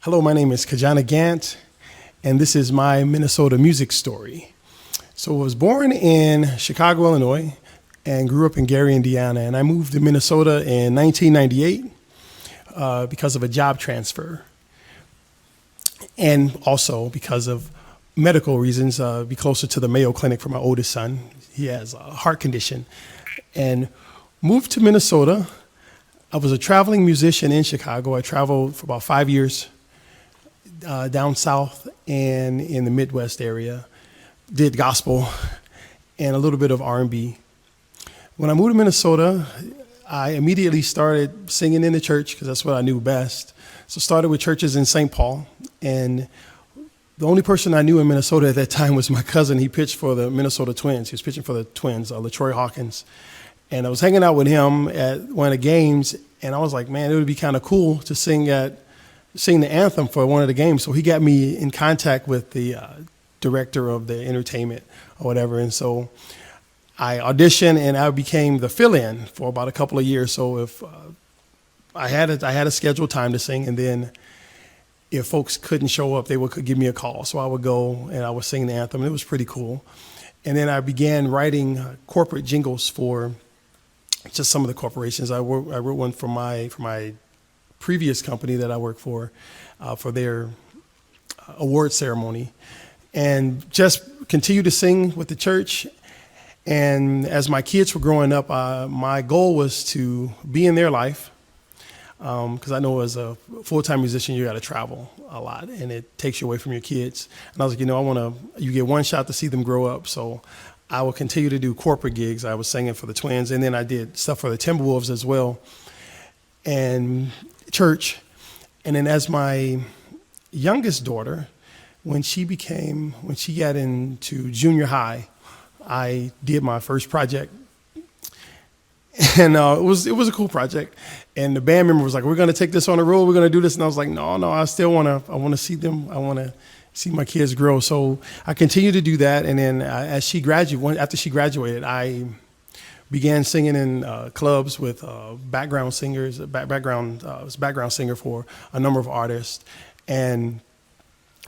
Hello, my name is Kajana Gant, and this is my Minnesota music story. So I was born in Chicago, Illinois, and grew up in Gary, Indiana, and I moved to Minnesota in 1998 because of a job transfer, and also because of medical reasons, be closer to the Mayo Clinic for my oldest son. He has a heart condition, and moved to Minnesota. I was a traveling musician in Chicago. I traveled for about 5 years down south and in the Midwest area, did gospel and a little bit of R&B. When I moved to Minnesota, I immediately started singing in the church because that's what I knew best. So started with churches in St. Paul, and the only person I knew in Minnesota at that time was my cousin. He pitched for the Minnesota Twins. He was pitching for the Twins, LaTroy Hawkins. And I was hanging out with him at one of the games, and I was like, man, it would be kind of cool to sing the anthem for one of the games. So he got me in contact with the director of the entertainment or whatever. And so I auditioned and I became the fill-in for about a couple of years. So if I had a scheduled time to sing, and then if folks couldn't show up, they would give me a call. So I would go and I would sing the anthem. It was pretty cool. And then I began writing corporate jingles for just some of the corporations. I wrote one for my previous company that I worked for their award ceremony, and just continued to sing with the church. And as my kids were growing up, my goal was to be in their life, because I know as a full-time musician, you got to travel a lot, and it takes you away from your kids. And I was like, you get one shot to see them grow up, so I will continue to do corporate gigs. I was singing for the Twins, and then I did stuff for the Timberwolves as well, and church. And then as my youngest daughter, when she got into junior high, I did my first project, and it was a cool project. And the band member was like, "We're going to take this on the road. We're going to do this." And I was like, "No, I still want to see them. I want to see my kids grow." So I continued to do that. And then after she graduated, I began singing in clubs with background singers. Was background singer for a number of artists, and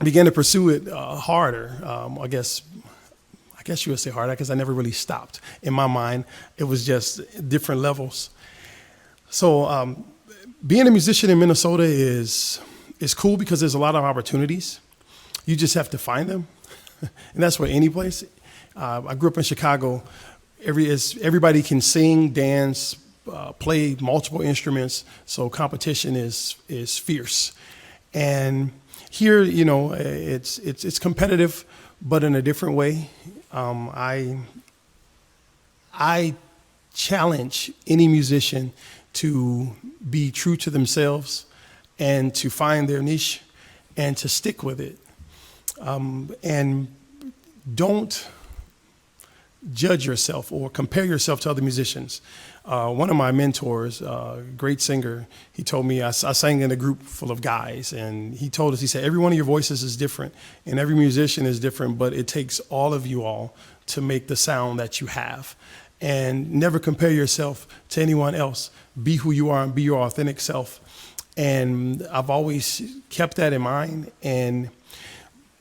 began to pursue it harder. I guess you would say harder, because I never really stopped. In my mind, it was just different levels. So being a musician in Minnesota is cool because there's a lot of opportunities. You just have to find them, and that's where any place. I grew up in Chicago. Everybody can sing, dance, play multiple instruments, so competition is fierce. And here, it's competitive, but in a different way. I challenge any musician to be true to themselves and to find their niche and to stick with it. And don't judge yourself or compare yourself to other musicians. One of my mentors, great singer, he told me, I sang in a group full of guys, and he said, every one of your voices is different and every musician is different, but it takes all of you all to make the sound that you have. And never compare yourself to anyone else. Be who you are and be your authentic self. And I've always kept that in mind. And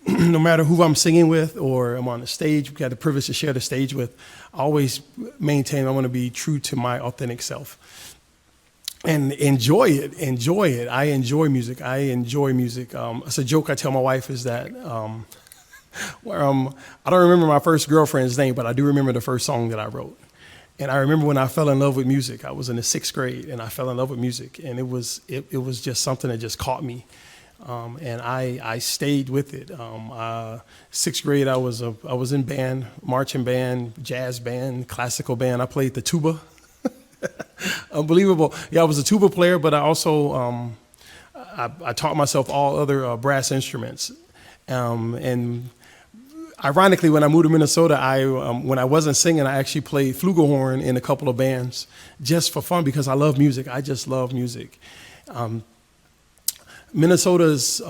no matter who I'm singing with or I'm on the stage, we've got the privilege to share the stage with, I always maintain I want to be true to my authentic self. And enjoy it. I enjoy music. It's a joke I tell my wife is that I don't remember my first girlfriend's name, but I do remember the first song that I wrote. And I remember when I fell in love with music. I was in the 6th grade, and I fell in love with music, and it was just something that just caught me. And I stayed with it. 6th grade, I was in band, marching band, jazz band, classical band. I played the tuba. Unbelievable. Yeah, I was a tuba player, but I also I taught myself all other brass instruments. And ironically, when I moved to Minnesota, when I wasn't singing, I actually played flugelhorn in a couple of bands just for fun because I love music. I just love music. Minnesota's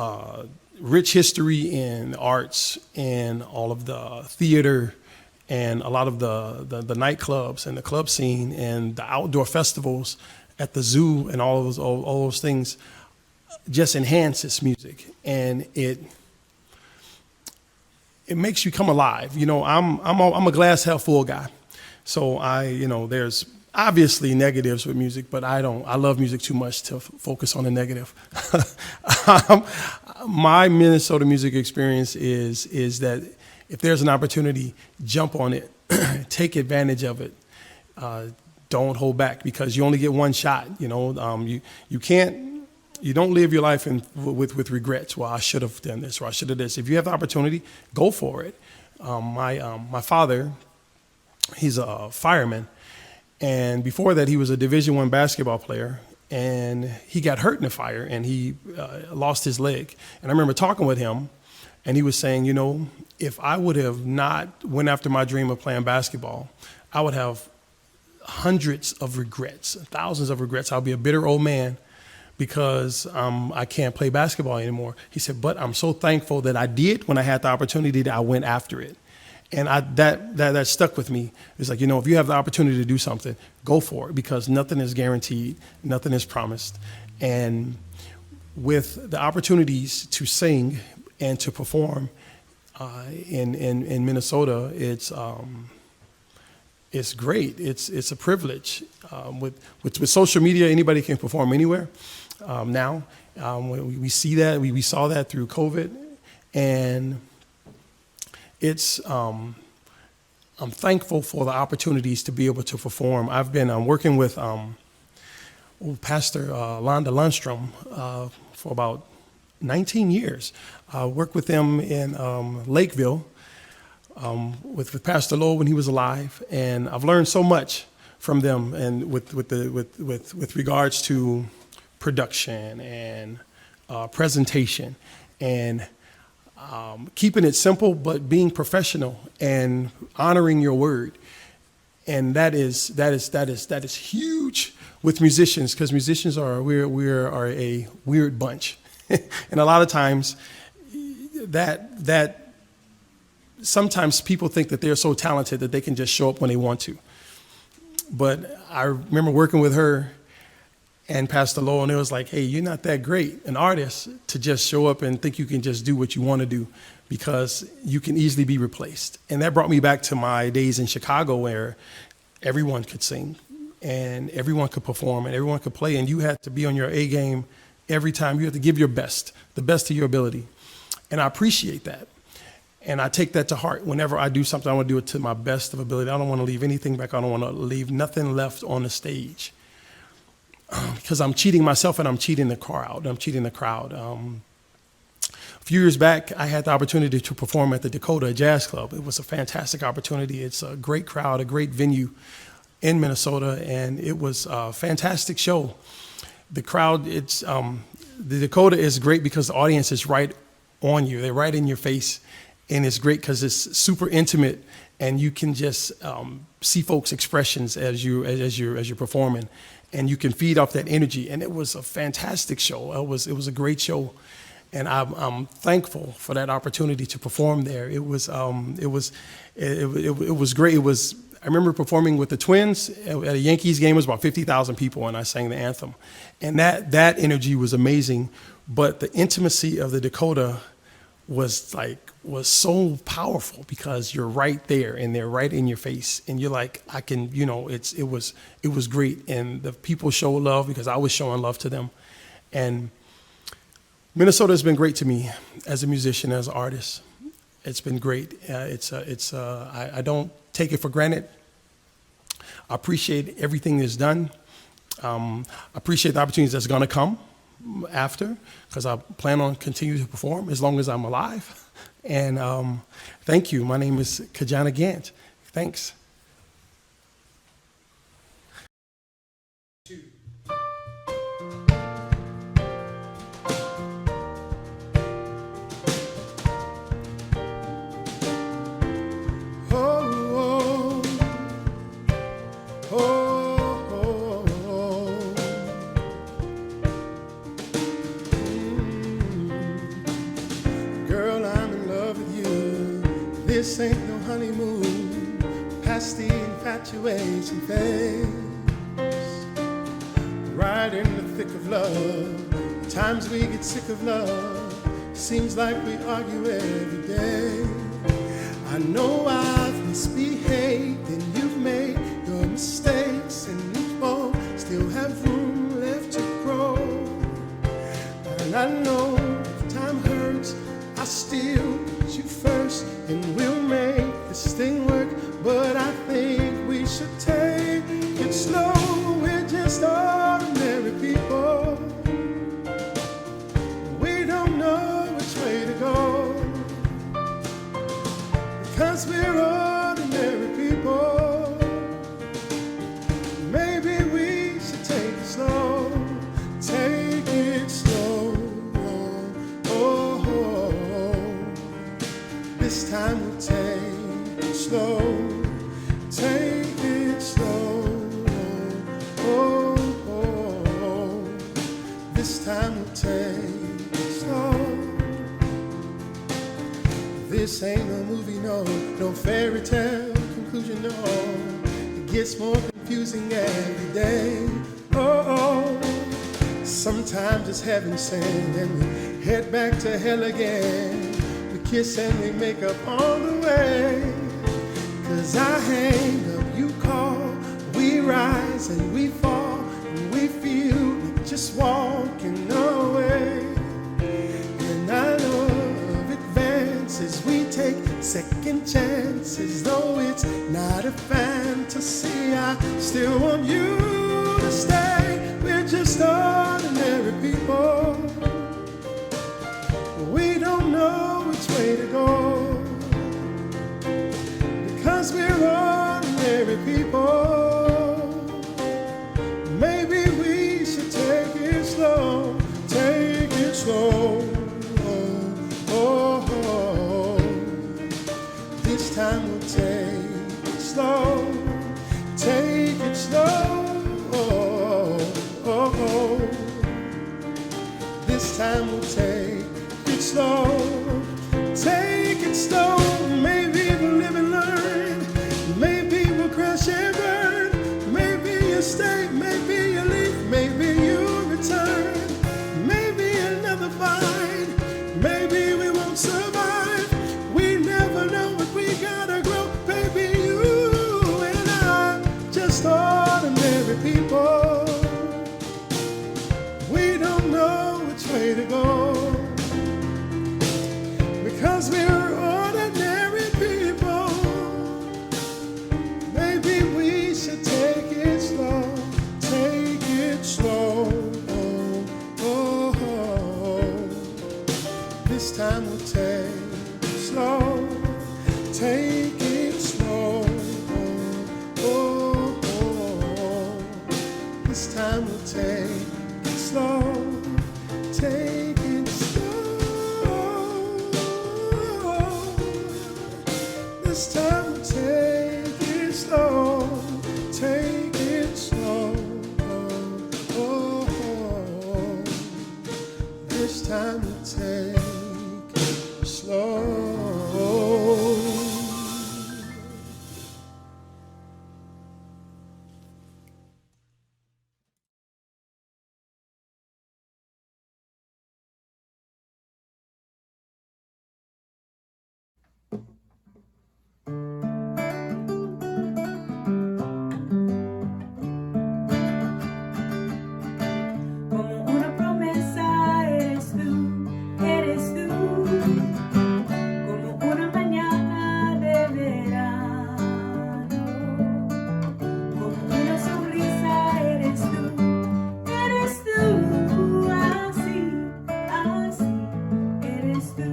rich history in arts and all of the theater and a lot of the nightclubs and the club scene and the outdoor festivals at the zoo and all those things just enhances music, and it makes you come alive. You know, I'm a glass half full guy, so there's obviously negatives with music, but I love music too much to focus on the negative. Um, my Minnesota music experience is that if there's an opportunity, jump on it, take advantage of it. Uh, don't hold back, because you only get one shot. You can't. You don't live your life with regrets. Well, I should have done this, or I should have this. If you have the opportunity, go for it. My father, he's a fireman, and before that, he was a Division I basketball player. And he got hurt in a fire, and he lost his leg. And I remember talking with him, and he was saying, if I would have not went after my dream of playing basketball, I would have hundreds of regrets, thousands of regrets. I'll be a bitter old man because I can't play basketball anymore. He said, but I'm so thankful that I did when I had the opportunity, that I went after it. And that stuck with me. It's like, if you have the opportunity to do something, go for it, because nothing is guaranteed, nothing is promised. And with the opportunities to sing and to perform in Minnesota, it's great. It's a privilege. With social media, anybody can perform anywhere now. We see that. We saw that through COVID, and I'm thankful for the opportunities to be able to perform. I've been working with Pastor Londa Lundstrom for about 19 years. I worked with them in Lakeville with Pastor Lowe when he was alive, and I've learned so much from them, and with regards to production and presentation and keeping it simple, but being professional and honoring your word. And that is huge with musicians, because musicians we are a weird bunch. And a lot of times that sometimes people think that they're so talented that they can just show up when they want to. But I remember working with her and Pastor Lowell, and it was like, hey, you're not that great an artist to just show up and think you can just do what you want to do, because you can easily be replaced. And that brought me back to my days in Chicago, where everyone could sing and everyone could perform and everyone could play, and you had to be on your A game every time. You had to give your best, the best of your ability. And I appreciate that. And I take that to heart. Whenever I do something, I want to do it to my best of ability. I don't want to leave anything back. I don't want to leave nothing left on the stage, because I'm cheating myself and I'm cheating the crowd. A few years back, I had the opportunity to perform at the Dakota Jazz Club. It was a fantastic opportunity. It's a great crowd, a great venue in Minnesota, and it was a fantastic show. The crowd, the Dakota is great because the audience is right on you. They're right in your face, and it's great because it's super intimate, and you can just see folks' expressions as you're performing, and you can feed off that energy. And it was a fantastic show. It was a great show, and I'm thankful for that opportunity to perform there. It was great. I remember performing with the Twins at a Yankees game. It was about 50,000 people, and I sang the anthem, and that energy was amazing. But the intimacy of the Dakota was so powerful, because you're right there and they're right in your face, and you're like, it was great. And the people show love because I was showing love to them. And Minnesota has been great to me as a musician, as an artist. It's been great. I don't take it for granted. I appreciate everything that's done. I appreciate the opportunities that's going to come after, because I plan on continuing to perform as long as I'm alive. And thank you. My name is Kajana Gant. Thanks. This ain't no honeymoon, past the infatuation phase. Right in the thick of love, Sometimes we get sick of love, seems like we argue every day. I know I've misbehaved and you've made your mistakes, and we both still have room left to grow. And I know if time hurts, I still put you first, and we'll make this thing work. But I think we should take it slow. We're just ordinary people. We don't know which way to go, because we're ordinary people. Maybe we should take it slow. Take it slow. Oh, oh, oh. This time we'll take it slow. Take it slow. Oh, oh, oh. This time we'll take it slow. This ain't a movie, no, no fairy tale conclusion, no. It gets more confusing every day. Oh, oh. Sometimes it's heaven sent and we head back to hell again. We kiss and we make up on the way. 'Cause I hang up, you call, we rise and we fall, and we feel like just walking away. And I love advances, we take second chances, though it's not a fantasy. I still want you to stay. We're just ordinary people. We don't know which way to go, because we're ordinary people. Maybe we should take it slow. Take it slow. Oh, oh, oh. This time we'll take it slow. Take it slow. Oh, oh, oh. This time we'll take it slow. Take it slow. Maybe we'll live and learn. Maybe we'll crash and burn. Maybe you stay, maybe you leave, maybe you return. Maybe another fight. Maybe we won't survive. We never know, but we gotta grow. Baby, you and I, just ordinary people. We don't know which way to go, because we're ordinary people. Maybe we should take it slow. Take it slow. Oh, oh, oh. This time we'll take it slow. Take it slow. Oh, oh, oh. This time we'll take it slow. Take it slow. This time we'll take it slow. Take it slow. Oh, oh, oh. This time we'll take it slow. Como una promesa eres tú, eres tú. Como una mañana de verano. Como una sonrisa eres tú, eres tú. Así, así eres tú.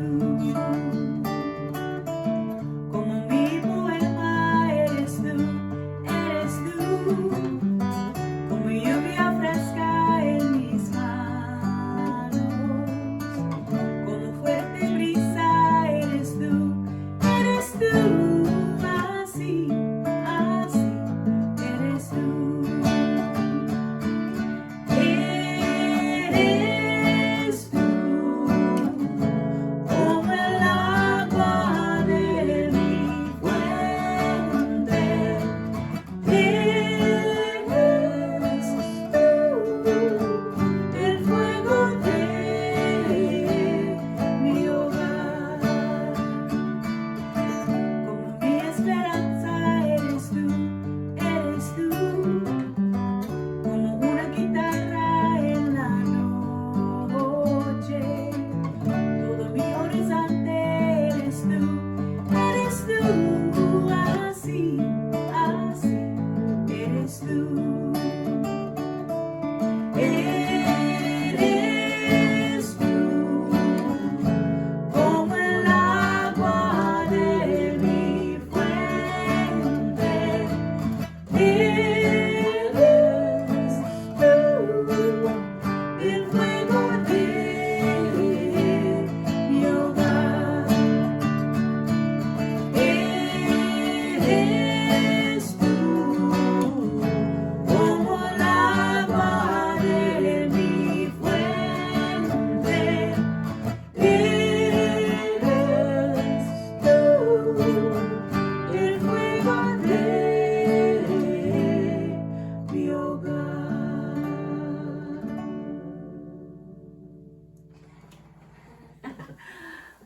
Como mi poema.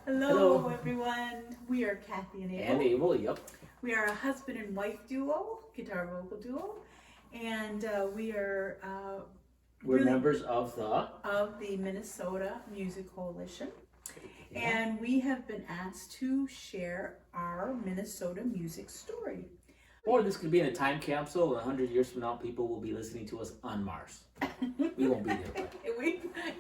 Hello, Hello. everyone. We are Kathy and Abel. And Abel, yep. We are a husband and wife duo, guitar vocal duo, and we are We're really members of the. of the Minnesota Music Coalition, and we have been asked to share our Minnesota music story. Or this could be in a time capsule. 100 years from now, people will be listening to us on Mars. We won't be there, but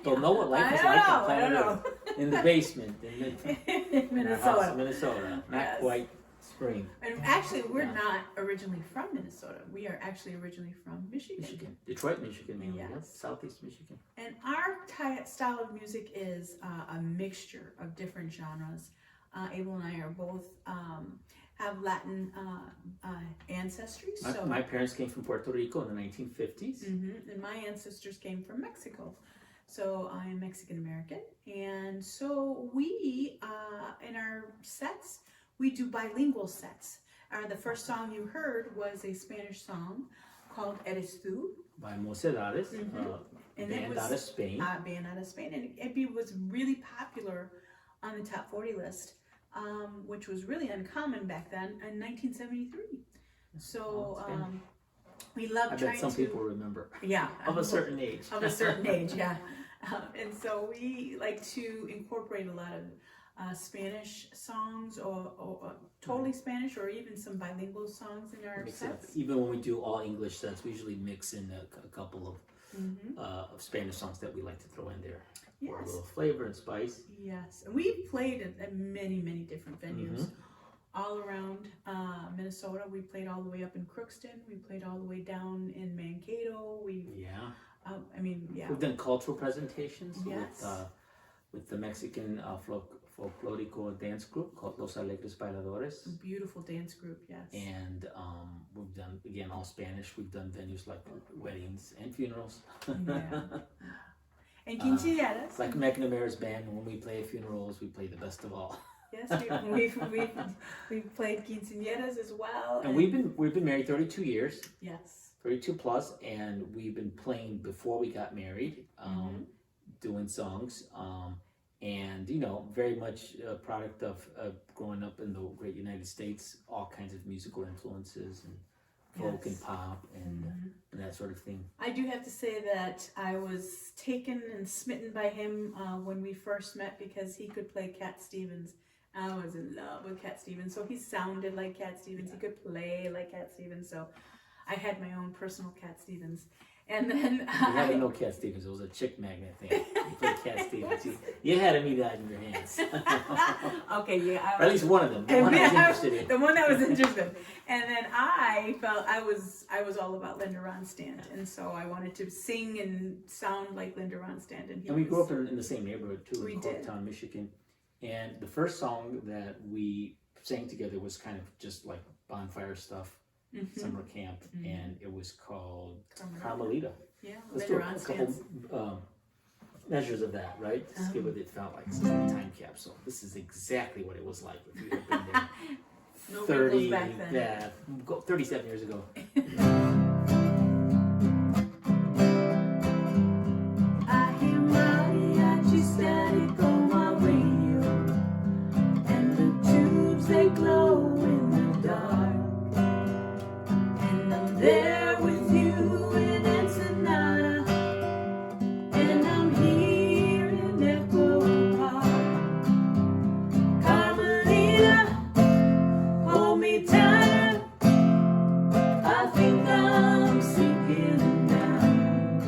they'll know what life is like on planet Earth. In the basement in our house in Minnesota. Not Yes. quite spring. And actually, we're Yeah. not originally from Minnesota. We are actually originally from Michigan. Michigan. Detroit, Michigan, mainly. Yes. Yep. Southeast Michigan. And our style of music is a mixture of different genres. Abel and I are both have Latin ancestry, so My parents came from Puerto Rico in the 1950s. and my ancestors came from Mexico. So I am Mexican American, and so we in our sets we do bilingual sets. The first song you heard was a Spanish song called "Eres Tú," By Mocedades, and it band was out of Spain. band out of Spain, and it was really popular on the top 40 list, which was really uncommon back then in 1973. So Well, it's been- we love I trying bet some to people remember. yeah Of a certain age. of a certain age, yeah. And so we like to incorporate a lot of Spanish songs or totally Spanish or even some bilingual songs in our Mix it up. sets. Even when we do all English sets, we usually mix in a couple of Spanish songs that we like to throw in there for a Yes. little flavor and spice. Yes, and we played at many different venues all around Minnesota. We played all the way up in Crookston. We played all the way down in Mankato. Yeah, Yeah. we've done cultural presentations Yes. with the Mexican folklorico dance group called Los Alegres Bailadores. Beautiful dance group, yes. And we've done, again, all Spanish. We've done venues like weddings and funerals. Yeah. And quinceañeras. Like McNamara's band, when we play funerals, we play the best of all. Yes, we've played quinceañeras as well. And we've been married 32 years, yes. 32 plus, and we've been playing before we got married, doing songs, and very much a product of growing up in the great United States, all kinds of musical influences and folk and Yes. pop and that sort of thing. I do have to say that I was taken and smitten by him when we first met because he could play Cat Stevens. I was in love with Cat Stevens. So he sounded like Cat Stevens. He could play like Cat Stevens. So I had my own personal Cat Stevens. And then You had to know Cat Stevens. It was a chick magnet thing. You played Cat Stevens. You had to meet that in your hands. okay, yeah. Or at least one of them. The one I was interested in. The one that was interested. And then I felt I was all about Linda Ronstadt, and so I wanted to sing and sound like Linda Ronstadt. And we grew up in the same neighborhood too, We in did. Corktown, Michigan. And the first song that we sang together was kind of just like bonfire stuff, summer camp, and it was called Carmelita. Yeah, Let's Linda do a couple Ronstadt. measures of that, right? Just get what it felt like. It's like a time capsule. This is exactly what it was like if you had been there. No 30, wrinkles back then. yeah, 37 years ago. I hear mariachi static on my radio, and the tubes they glow in the dark, and I'm there with you in Ensenada, and I'm here in Echo Park. Carmelita, hold me tight. I think I'm sinking down,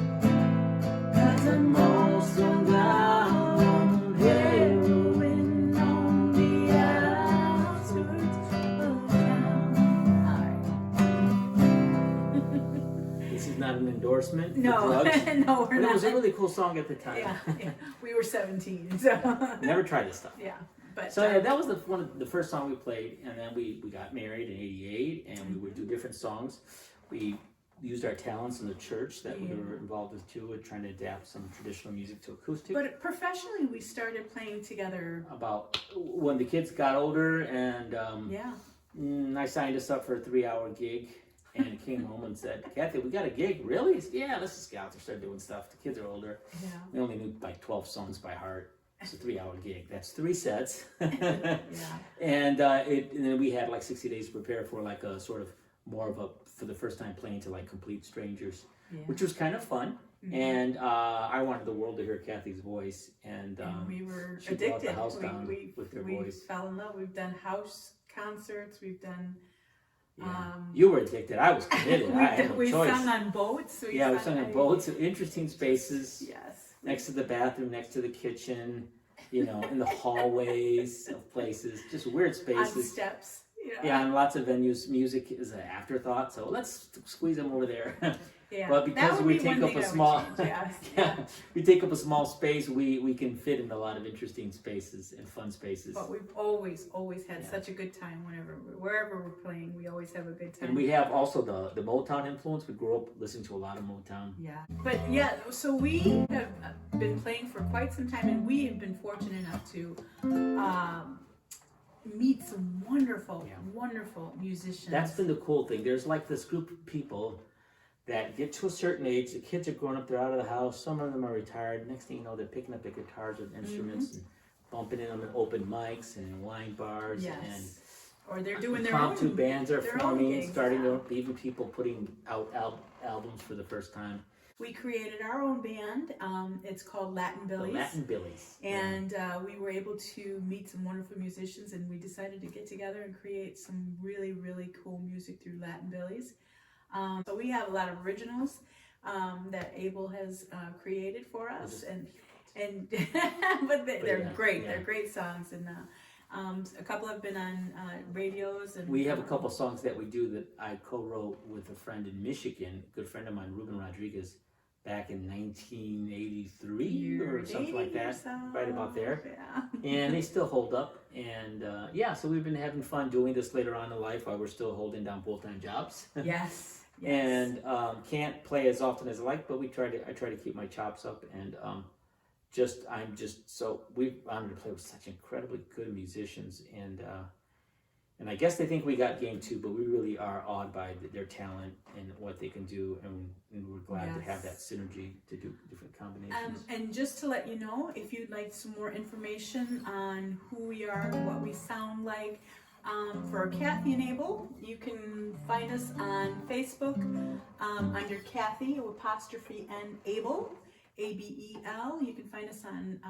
'cause I'm all strung out on heroin on the outskirts of town. Alright. This is not an endorsement for No, drugs. no, we're But it was a not. really cool song at the time. Yeah, we were 17, so. Never tried this stuff. Yeah, but. So yeah, that was one of the first song we played, and then we got married in '88, and we would do different songs. We used our talents in the church that we were involved with too, with trying to adapt some traditional music to acoustic. But professionally, we started playing together. About when the kids got older, and Yeah. I signed us up for a 3-hour gig, and came home and said, "Kathy, we got a gig, really?" I said, "Yeah, let's just get out there, start doing stuff." The kids are older. Yeah. We only knew like 12 songs by heart. It's a 3-hour gig. That's 3 sets. Yeah. And then we had like 60 days to prepare for like a sort of more of a, for the first time playing to like complete strangers, Yeah. which was kind of fun. And I wanted the world to hear Kathy's voice, and And we were she brought addicted. the house down we with her we voice. fell in love. We've done house concerts. We've done. Yeah. You were addicted. I was committed. I had no we choice. sung on boats. We sung on boats, interesting spaces, Yes. next to the bathroom, next to the kitchen, you know, in the hallways of places, just weird On spaces. steps. Yeah, and lots of venues, music is an afterthought, so let's squeeze them over there. Yeah. But That because would we be take one up thing a I would small, change, yes. yeah, we take up a small space, we can fit in a lot of interesting spaces and fun spaces. But we've always had Yeah. such a good time wherever we're playing. We always have a good time. And we have also the Motown influence. We grew up listening to a lot of Motown. Yeah. But yeah, so we have been playing for quite some time, and we have been fortunate enough to meet some wonderful, wonderful musicians. That's been the cool thing. There's like this group of people that get to a certain age, the kids are grown up, they're out of the house, some of them are retired. Next thing you know, they're picking up their guitars and instruments and bumping in them in open mics and wine bars. Yes. And or they're doing their own. impromptu bands are their own forming, gigs starting now. to, even people putting out albums for the first time. We created our own band. It's called Latin The Billies. Latin Billies. And we were able to meet some wonderful musicians, and we decided to get together and create some really, really cool music through Latin Billies. So we have a lot of originals that Abel has created for us, and but they're yeah, great. yeah. They're great songs, and a couple have been on radios. And We have a couple songs that we do that I co-wrote with a friend in Michigan, a good friend of mine, Ruben Rodriguez, back in 1983 or something like that, right about there. Yeah. And they still hold up. And so we've been having fun doing this later on in life while we're still holding down full-time jobs. Yes. Yes. And can't play as often as I like, but I try to keep my chops up, and we're honored to play with such incredibly good musicians, and I guess they think we got game too, but we really are awed by their talent and what they can do, and we're glad to have that synergy to do different combinations. And just to let you know, if you'd like some more information on who we are, what we sound like, for Kathy and Abel, you can find us on Facebook under Kathy apostrophe and Abel, ABEL. You can find us on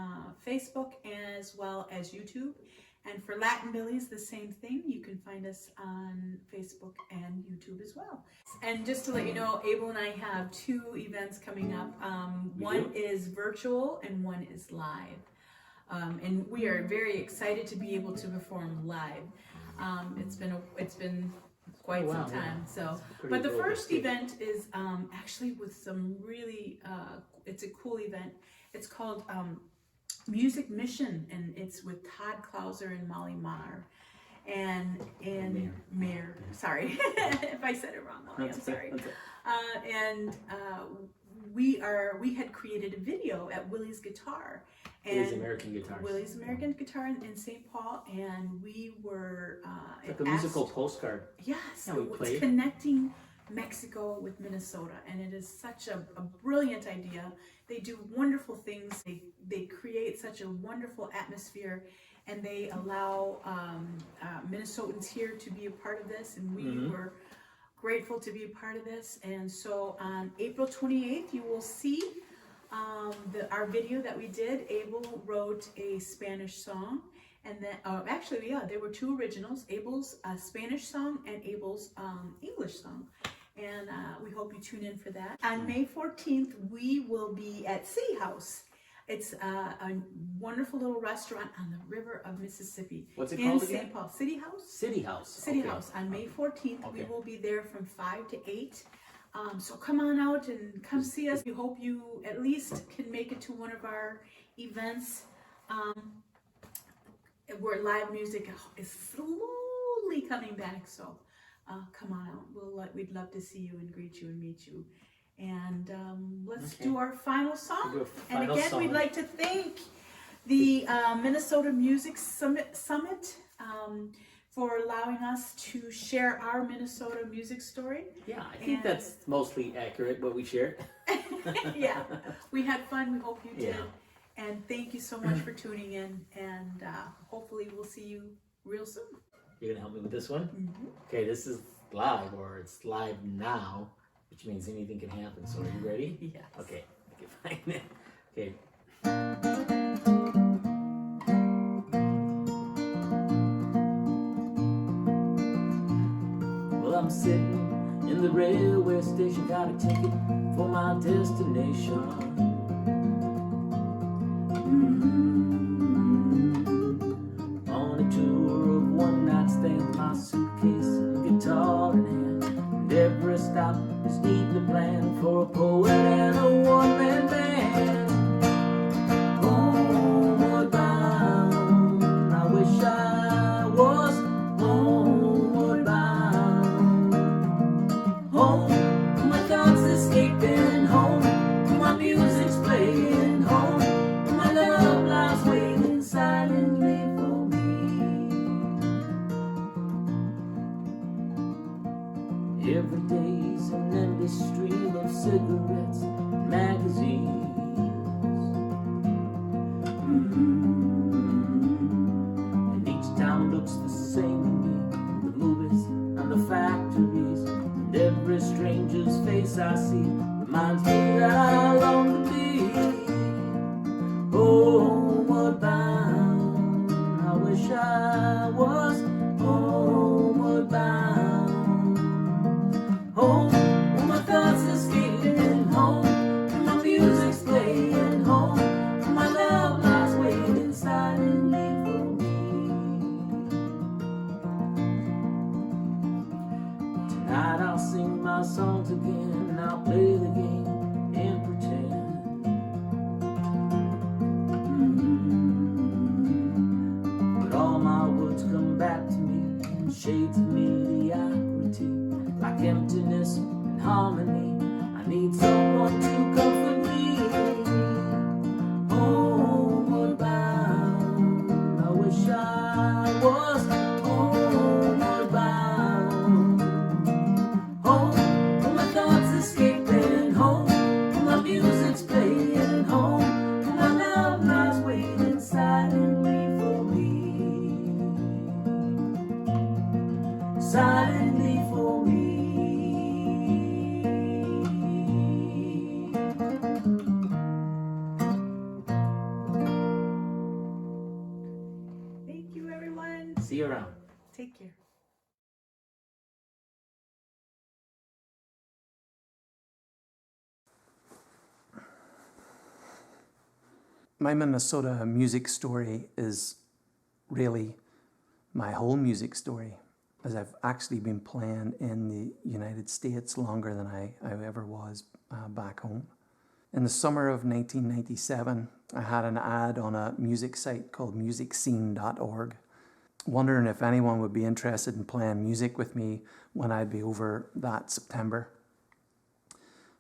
Facebook as well as YouTube. And for Latin Billies, the same thing. You can find us on Facebook and YouTube as well. And just to let you know, Abel and I have 2 events coming up. One is virtual and one is live. And we are very excited to be able to perform live. It's been quite some time. So, but the first event is actually with some really it's a cool event. It's called Music Mission, and it's with Todd Clauser and Molly Marr. And Mayor. Sorry if I said it wrong, Molly. I'm sorry. We had created a video at Willie's Guitar. Willie's American Guitars. Willie's American Guitar in St. Paul, and we were like a musical postcard. Yes, Yeah, we it's played. connecting Mexico with Minnesota, and it is such a brilliant idea. They do wonderful things. They create such a wonderful atmosphere, and they allow Minnesotans here to be a part of this, and we were grateful to be a part of this. And so on April 28th, you will see our video that we did. Abel wrote a Spanish song, and then there were 2 originals: Abel's Spanish song and Abel's English song. And we hope you tune in for that. On May 14th, we will be at City House. It's a wonderful little restaurant on the river of Mississippi. What's it in called St. again? Paul. City House? City House. City Okay. House on May 14th. We Okay. will be there from 5 to 8. So come on out and come see us. We hope you at least can make it to one of our events where live music is slowly coming back. So come on out. We'd love to see you and greet you and meet you. And let's do our final song. Do a And final again, song. we'd like to thank the Minnesota Music Summit for allowing us to share our Minnesota music story. Yeah, I think And- that's mostly accurate what we shared. Yeah, we had fun. We hope you did. Yeah. And thank you so much for tuning in, and hopefully we'll see you real soon. You're gonna help me with this one? Okay, this is live, or it's live now, which means anything can happen. So are you ready? Yes. Okay, I can find it. Okay. Well, I'm sitting in the railway station, got a ticket for my destination. On a tour of one night stands, my suitcase, guitar in hand, and every stop is neatly planned for a poet and a one-man band. Homeward bound, I wish I was homeward bound. Home, my thoughts escaping home, my music's playing home, my love lies waiting silently for me. Every day's an endless stream of cigarettes and magazines. And each town looks the same to me, the movies and the factories, and every stranger's face I see reminds me that I long to be homeward bound. I wish I was homeward bound. Home, where my thoughts escaping home, where my music's playing home, where my love lies waiting silently for me. Tonight I'll sing my songs again, and I'll play the game and pretend. But all my words come back to me in shades of mediocrity, like emptiness and harmony. I need someone to comfort me. Homeward bound, I wish I was homeward bound. Home, where my thoughts escaping home, where my music's playing home, where my love lies waiting silently for me. Silently for me. Thank you, everyone. See you around. Take care. My Minnesota music story is really my whole music story, as I've actually been playing in the United States longer than I ever was back home. In the summer of 1997, I had an ad on a music site called musicscene.org, wondering if anyone would be interested in playing music with me when I'd be over that September.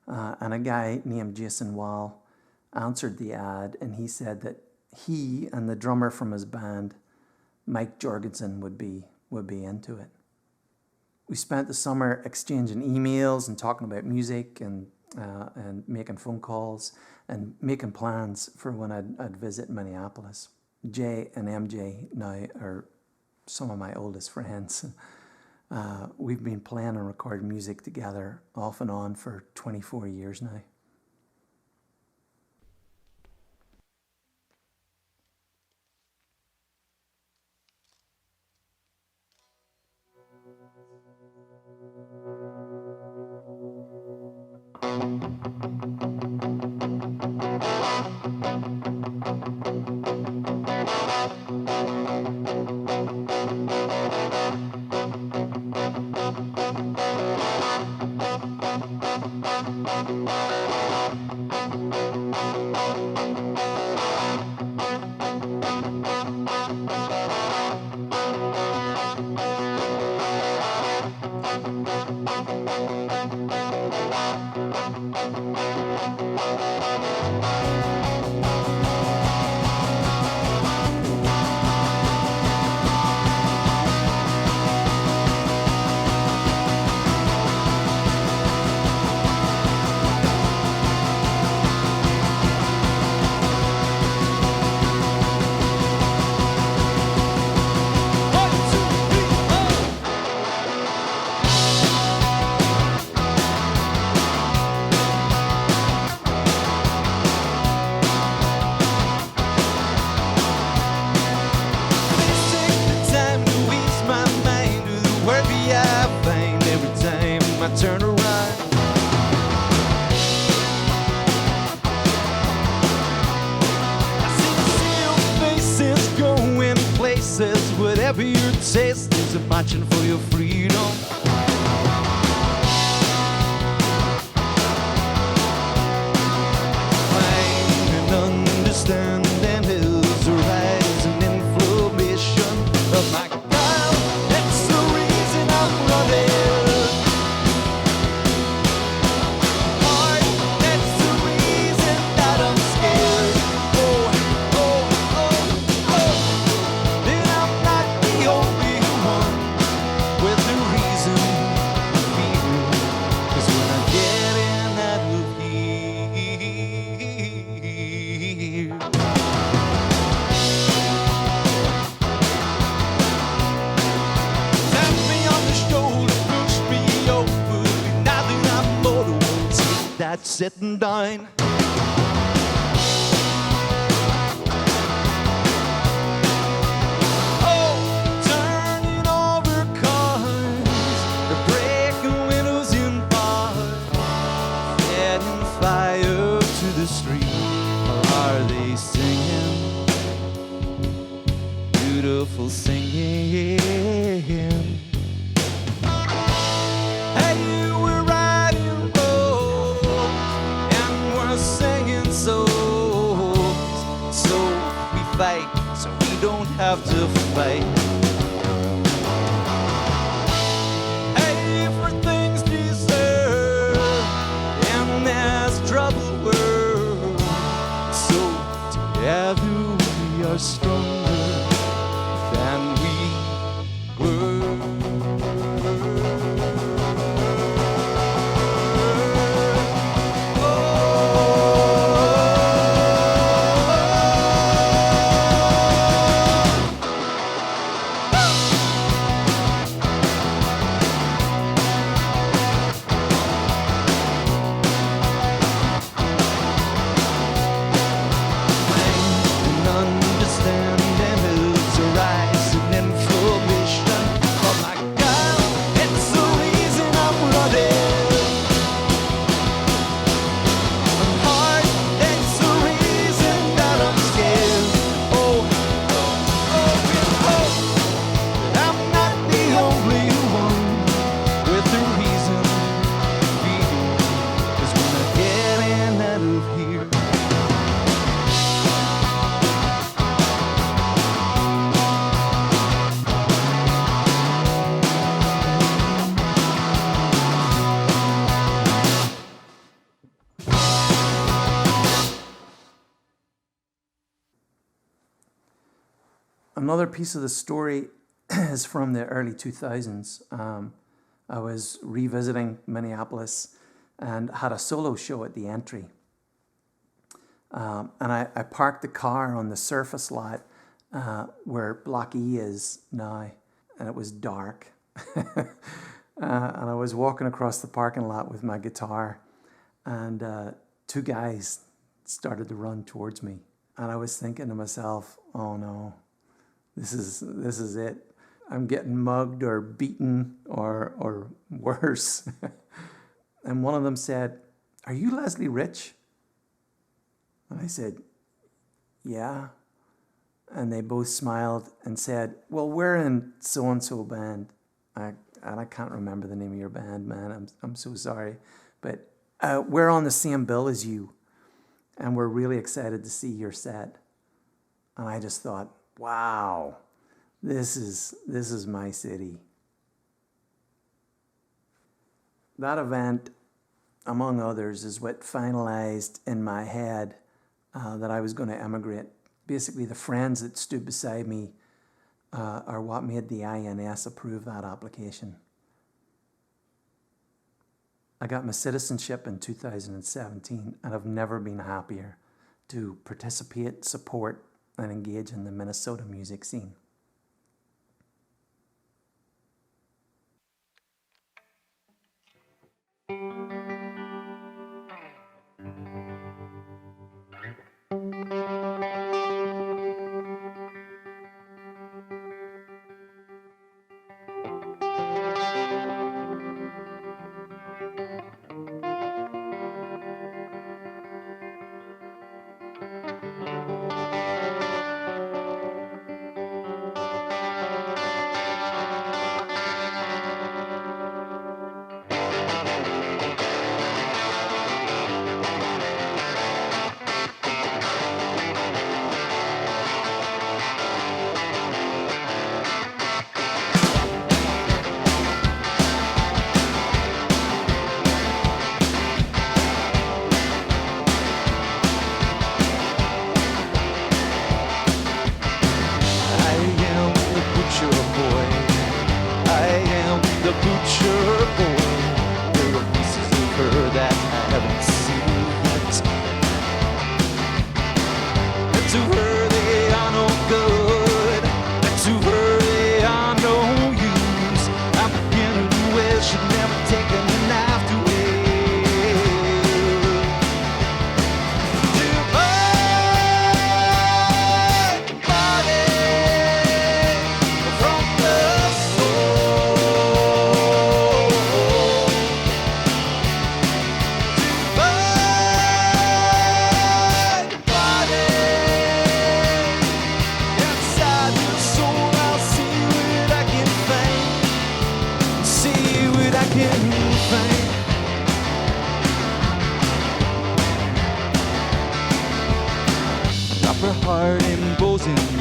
And a guy named Jason Wall answered the ad, and he said that he and the drummer from his band, Mike Jorgensen, would be into it. We spent the summer exchanging emails and talking about music and making phone calls and making plans for when I'd visit Minneapolis. Jay and MJ now are some of my oldest friends. We've been playing and recording music together off and on for 24 years now. whatever your taste is, I'm marching for your freedom. Find and understanding is a rise and inflammation of my God. That's the reason I'm running. Heart, that's the reason that I'm scared. Oh, oh, oh, oh. Then I'm not the only one with the reason to feel. 'Cause when I get in out of here, tap me on the shoulder, push me over. Now that I'm older, won't take that sitting down. Oh, turning over cars, they're breaking windows in bars, setting fire to the street. Or are they singing beautiful singing? Hey, we're riding roads and we're singing songs. So we fight, so we don't have to fight. Hey, for things deserve in this troubled world. So together we are stronger than we were. And understanding is a rising information. Oh my God, it's the reason I'm running. And heart, it's the reason that I'm scared. Oh, oh, oh, oh. But I'm not the only one with the reason to be. 'Cause when I get in out of here, Another piece of the story is from the early 2000s. I was revisiting Minneapolis and had a solo show at the Entry. And I parked the car on the surface lot where Block E is now, and it was dark. And I was walking across the parking lot with my guitar, and two guys started to run towards me. And I was thinking to myself, oh no, this is it. I'm getting mugged or beaten or worse. And one of them said, "Are you Leslie Rich?" And I said, "Yeah." And they both smiled and said, "Well, we're in so-and-so band." I can't remember the name of your band, man. I'm so sorry. But we're on the same bill as you, and we're really excited to see your set. And I just thought, wow, this is my city. That event, among others, is what finalized in my head that I was going to emigrate. Basically, the friends that stood beside me are what made the INS approve that application. I got my citizenship in 2017, and I've never been happier to participate, support, and engage in the Minnesota music scene.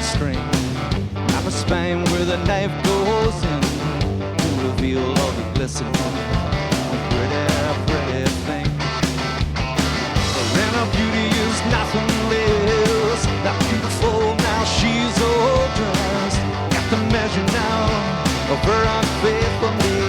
the string. I'm a spine where the knife goes in to reveal all the glistening. A pretty thing. And her beauty is nothing less. Not beautiful now, she's all dressed. Got the measure now of her unfaithfulness.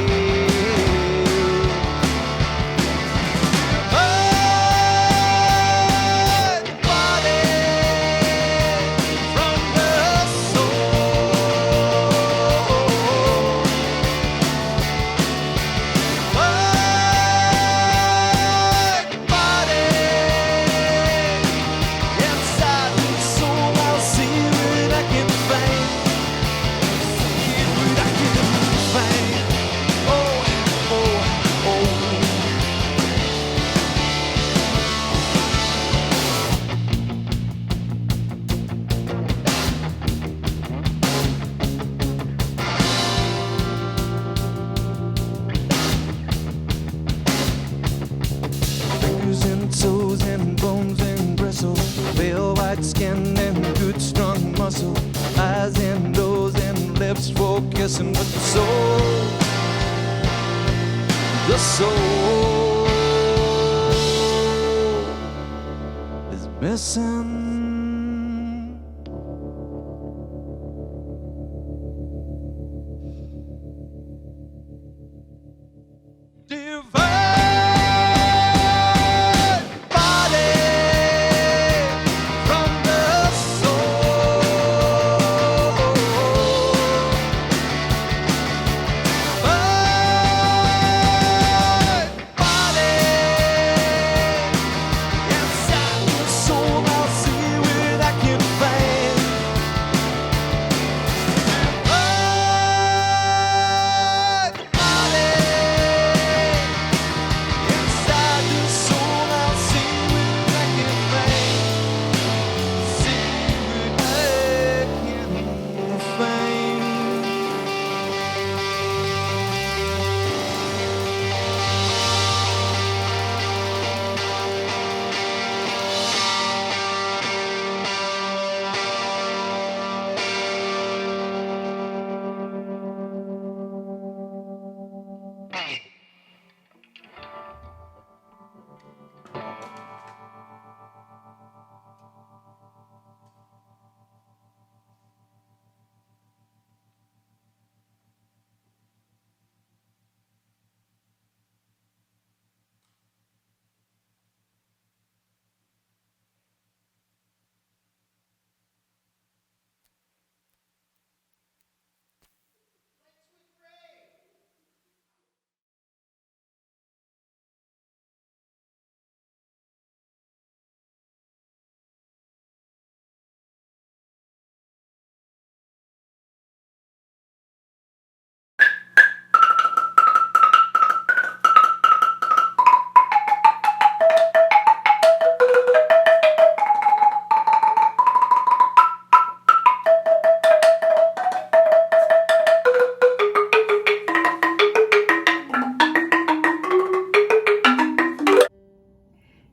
Fingers and toes and bones and bristles, pale white skin and good strong muscle, eyes and nose and lips for kissing, but the soul is missing.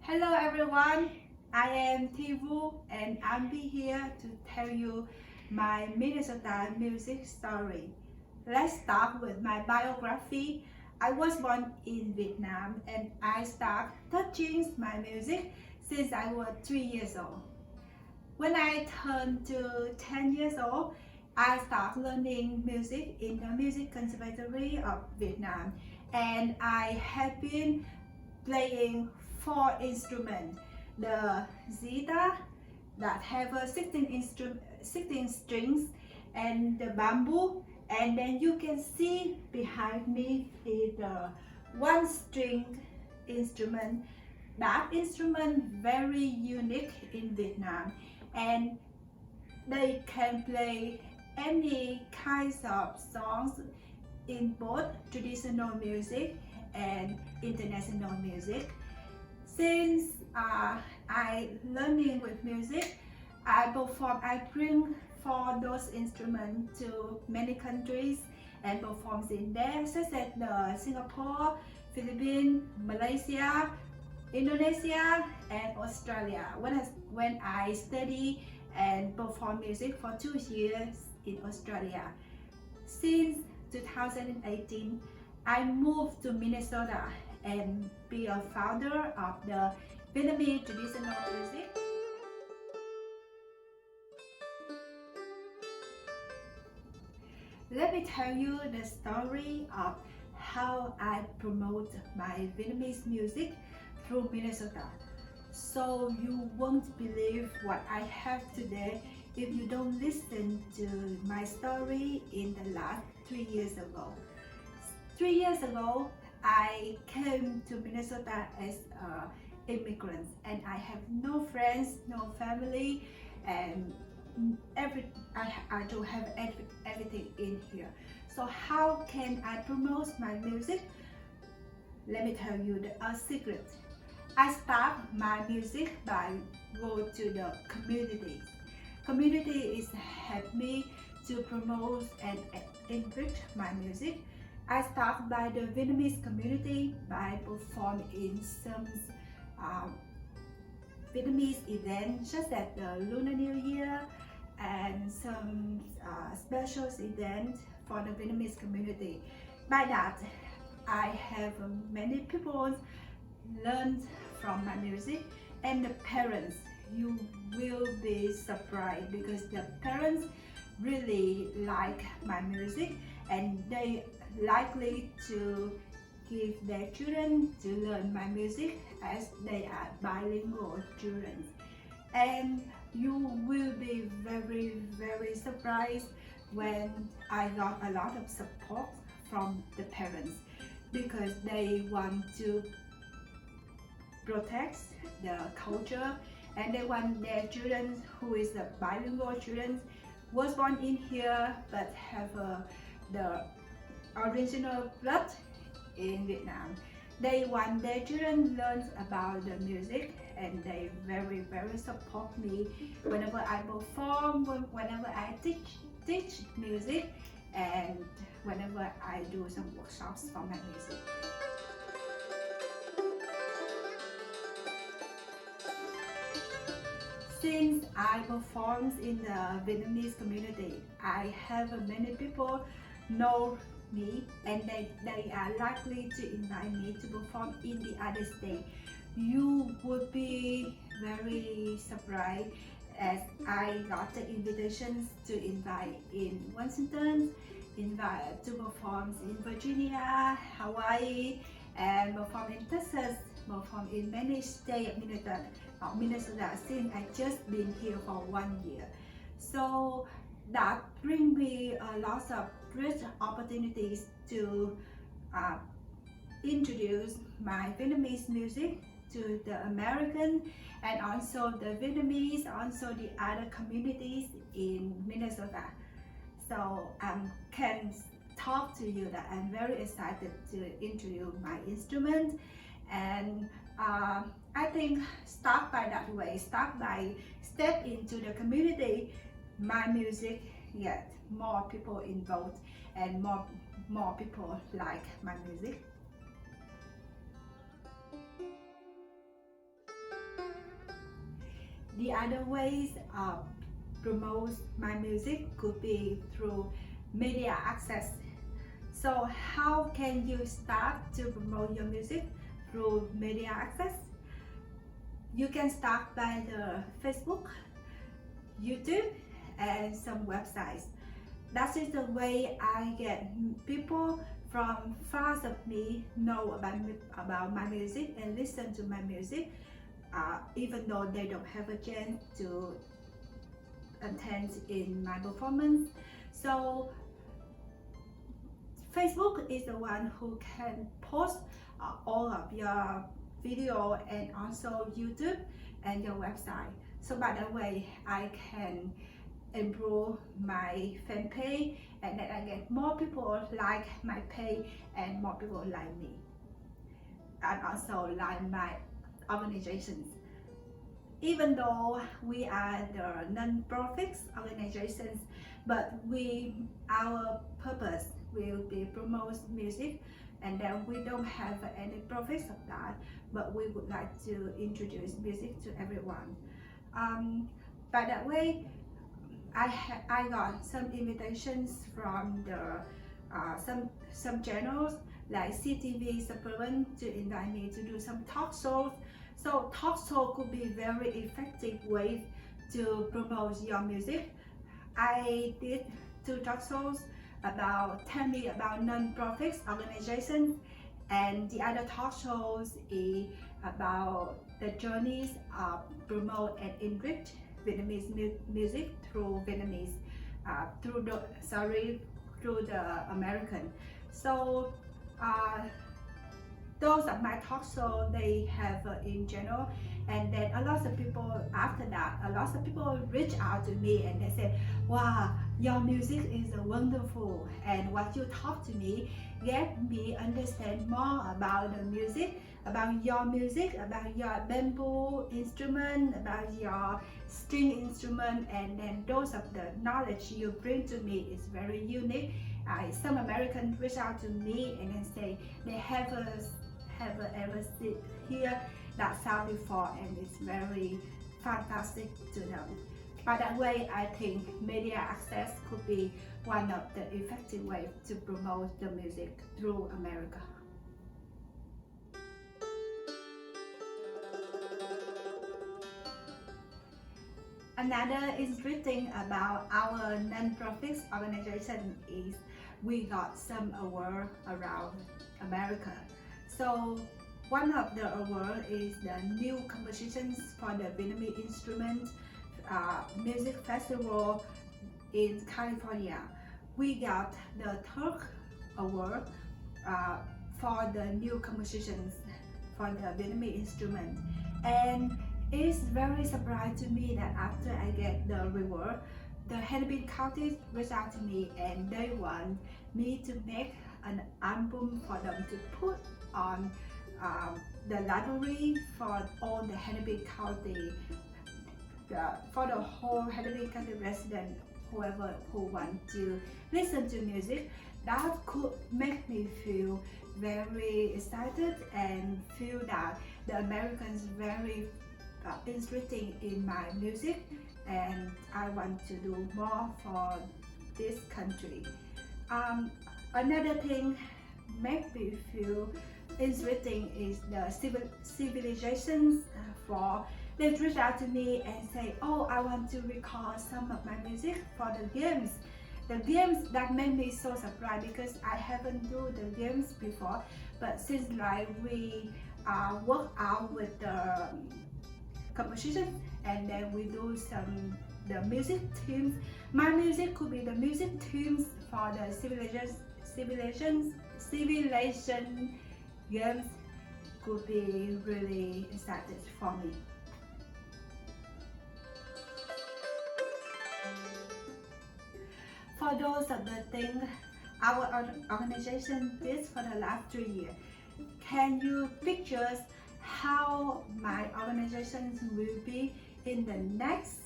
Hello everyone, I am Thivu and I'll be here to tell you my Minnesota music story. Let's start with my biography. I was born in Vietnam and I started touching my music since I was 3 years old. When I turned to 10 years old, I started learning music in the Music Conservatory of Vietnam, and I have been playing 4 instruments: the zither that have a 16 strings, and the bamboo, and then you can see behind me is the 1 string instrument. That instrument very unique in Vietnam, and they can play any kinds of songs in both traditional music and international music. Since I learning with music, I bring 4 those instruments to many countries and performs in there, such as the Singapore, Philippines, Malaysia, Indonesia, and Australia. When I study and perform music for 2 years in Australia. Since 2018, I moved to Minnesota and be a founder of the Vietnamese traditional music. Let me tell you the story of how I promote my Vietnamese music through Minnesota. So you won't believe what I have today if you don't listen to my story in the last 3 years ago. 3 years ago, I came to Minnesota as an immigrant, and I have no friends, no family, and I don't have everything in here. So how can I promote my music? Let me tell you a secret. I start my music by go to the communities. Community is help me to promote and enrich my music. I start by the Vietnamese community by performing in some Vietnamese events such as the Lunar New Year and some special events for the Vietnamese community. By that, I have many people learn from my music, and the parents, you will be surprised because the parents really like my music and they likely to give their children to learn my music as they are bilingual children. And you will be very surprised when I got a lot of support from the parents because they want to protect the culture and they want their children who is the bilingual children was born in here but have the original blood in Vietnam. They want their children learn about the music and they very support me whenever I perform, whenever I teach music, and whenever I do some workshops for my music. Since I perform in the Vietnamese community, I have many people know me and they are likely to invite me to perform in the other state. You would be very surprised as I got the invitations to invite in Washington, invite to perform in Virginia, Hawaii, and perform in Texas, perform in many states of Minnesota since I just been here for 1 year. So that brings me a lot of great opportunities to introduce my Vietnamese music to the American and also the Vietnamese, also the other communities in Minnesota. So I can talk to you that I'm very excited to introduce my instrument, and I think start by that way, start by step into the community, my music get more people involved and more people like my music. The other ways of promote my music could be through media access. So how can you start to promote your music through media access? You can start by the Facebook, YouTube, and some websites. That is the way I get people from far of me know about my music and listen to my music, even though they don't have a chance to attend in my performance. So Facebook is the one who can post all of your video and also YouTube and your website. So by that way, I can improve my fan page and then I get more people like my page and more people like me and also like my organizations. Even though we are the non-profit organizations, but our purpose will be promote music, and then we don't have any profits of that, but we would like to introduce music to everyone. by that way, I got some invitations from the some channels like CTV Suburban to invite me to do some talk shows. So talk show could be very effective way to promote your music. I did 2 talk shows about tell me about non-profit organizations, and the other talk shows is about the journeys of promote and enrich Vietnamese music through Vietnamese through the American. So those are my talk show they have in general, and then a lot of people after that, a lot of people reach out to me and they say, wow, your music is wonderful, and what you talk to me get me understand more about the music, about your music, about your bamboo instrument, about your string instrument, and then those of the knowledge you bring to me is very unique. Some Americans reach out to me and then say they have ever seen hear that sound before, and it's very fantastic to them. By that way, I think media access could be one of the effective ways to promote the music through America. Another interesting about our non-profit organization is we got some award around America. So one of the award is the new compositions for the Vietnamese instrument music festival in California. We got the third award for the new compositions for the Vietnamese instrument, and it's very surprising to me that after I get the reward, the Hennepin County reached out to me and they want me to make an album for them to put on the library for all the Hennepin County, for the whole Hennepin County resident, whoever who want to listen to music. That could make me feel very excited and feel that the Americans very interesting in my music, and I want to do more for this country. Another thing make me feel interesting is the civilizations for they reach out to me and say, oh, I want to record some of my music for the games. The games that made me so surprised because I haven't do the games before, but since like we work out with the composition and then we do some the music themes. My music could be the music themes for the civilization games could be really excited for me. For those of the things our organization did for the last 3 years, can you picture how my organization will be in the next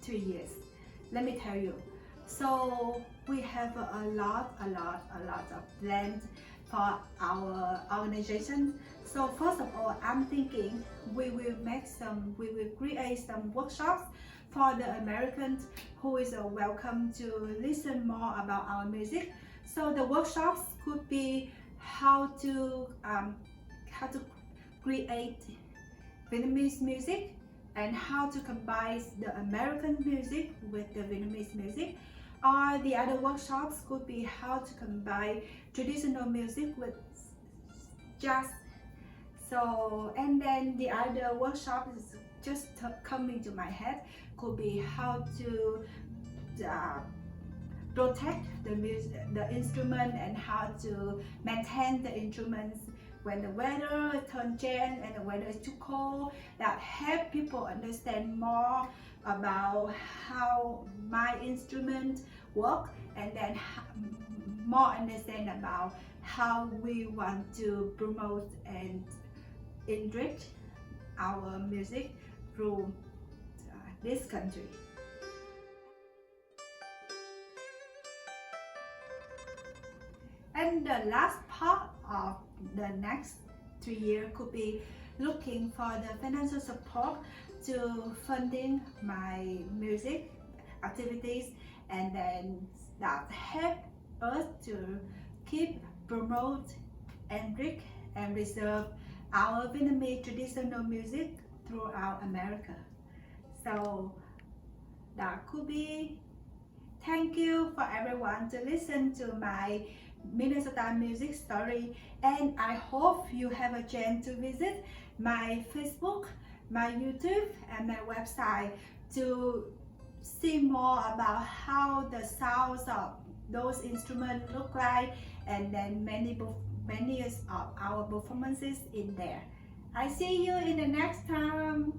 3 years? Let me tell you. So we have a lot of plans for our organization. So first of all, I'm thinking we will create some workshops for the Americans who is welcome to listen more about our music. So the workshops could be how to create Vietnamese music and how to combine the American music with the Vietnamese music. Or the other workshops could be how to combine traditional music with jazz. So, and then the other workshop is just coming to my head could be how to protect the music, the instrument, and how to maintain the instruments when the weather turns change and the weather is too cold. That help people understand more about how my instrument work, and then more understand about how we want to promote and enrich our music through this country. And the last part of the next 3 years could be looking for the financial support to funding my music activities, and then that help us to keep promote, enrich, and preserve our Vietnamese traditional music throughout America. So that could be. Thank you for everyone to listen to my Minnesota music story, and I hope you have a chance to visit my Facebook, my YouTube, and my website to see more about how the sounds of those instruments look like, and then many of our performances in there. I see you in the next time.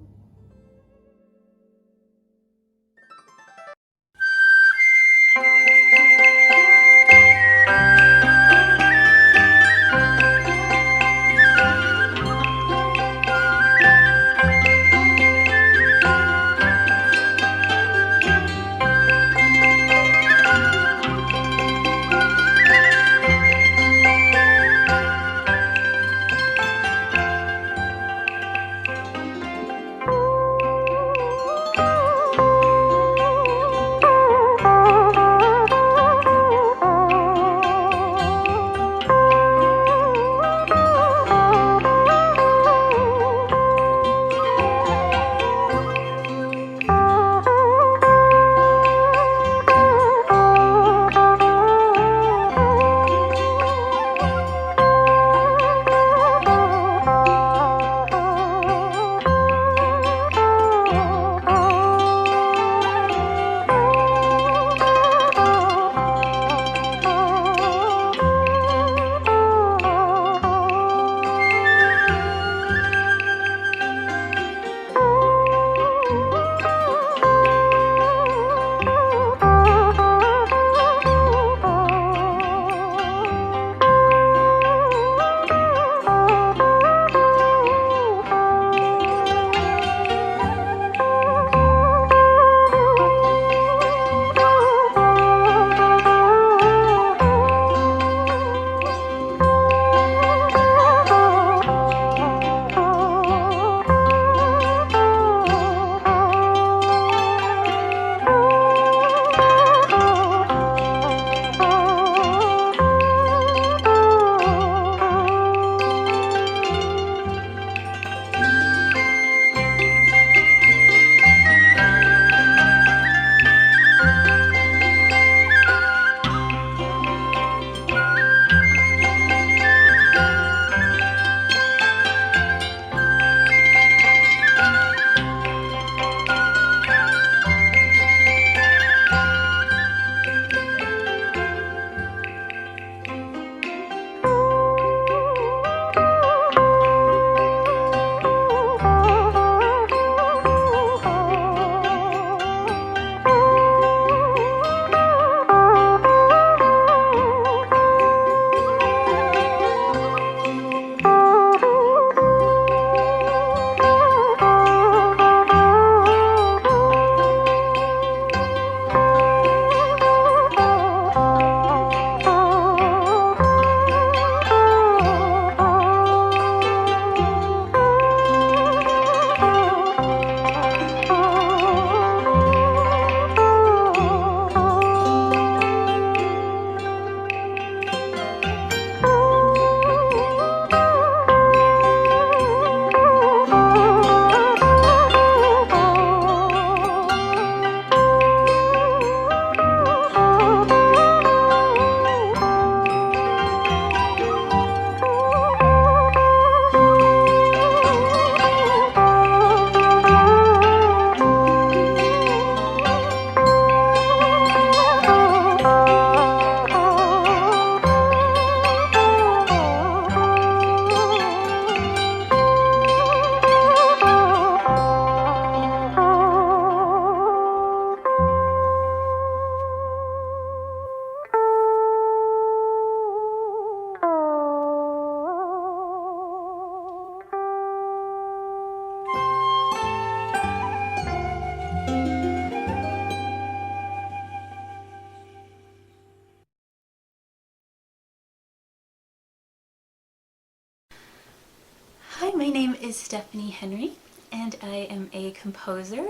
Hi, my name is Stephanie Henry, and I am a composer,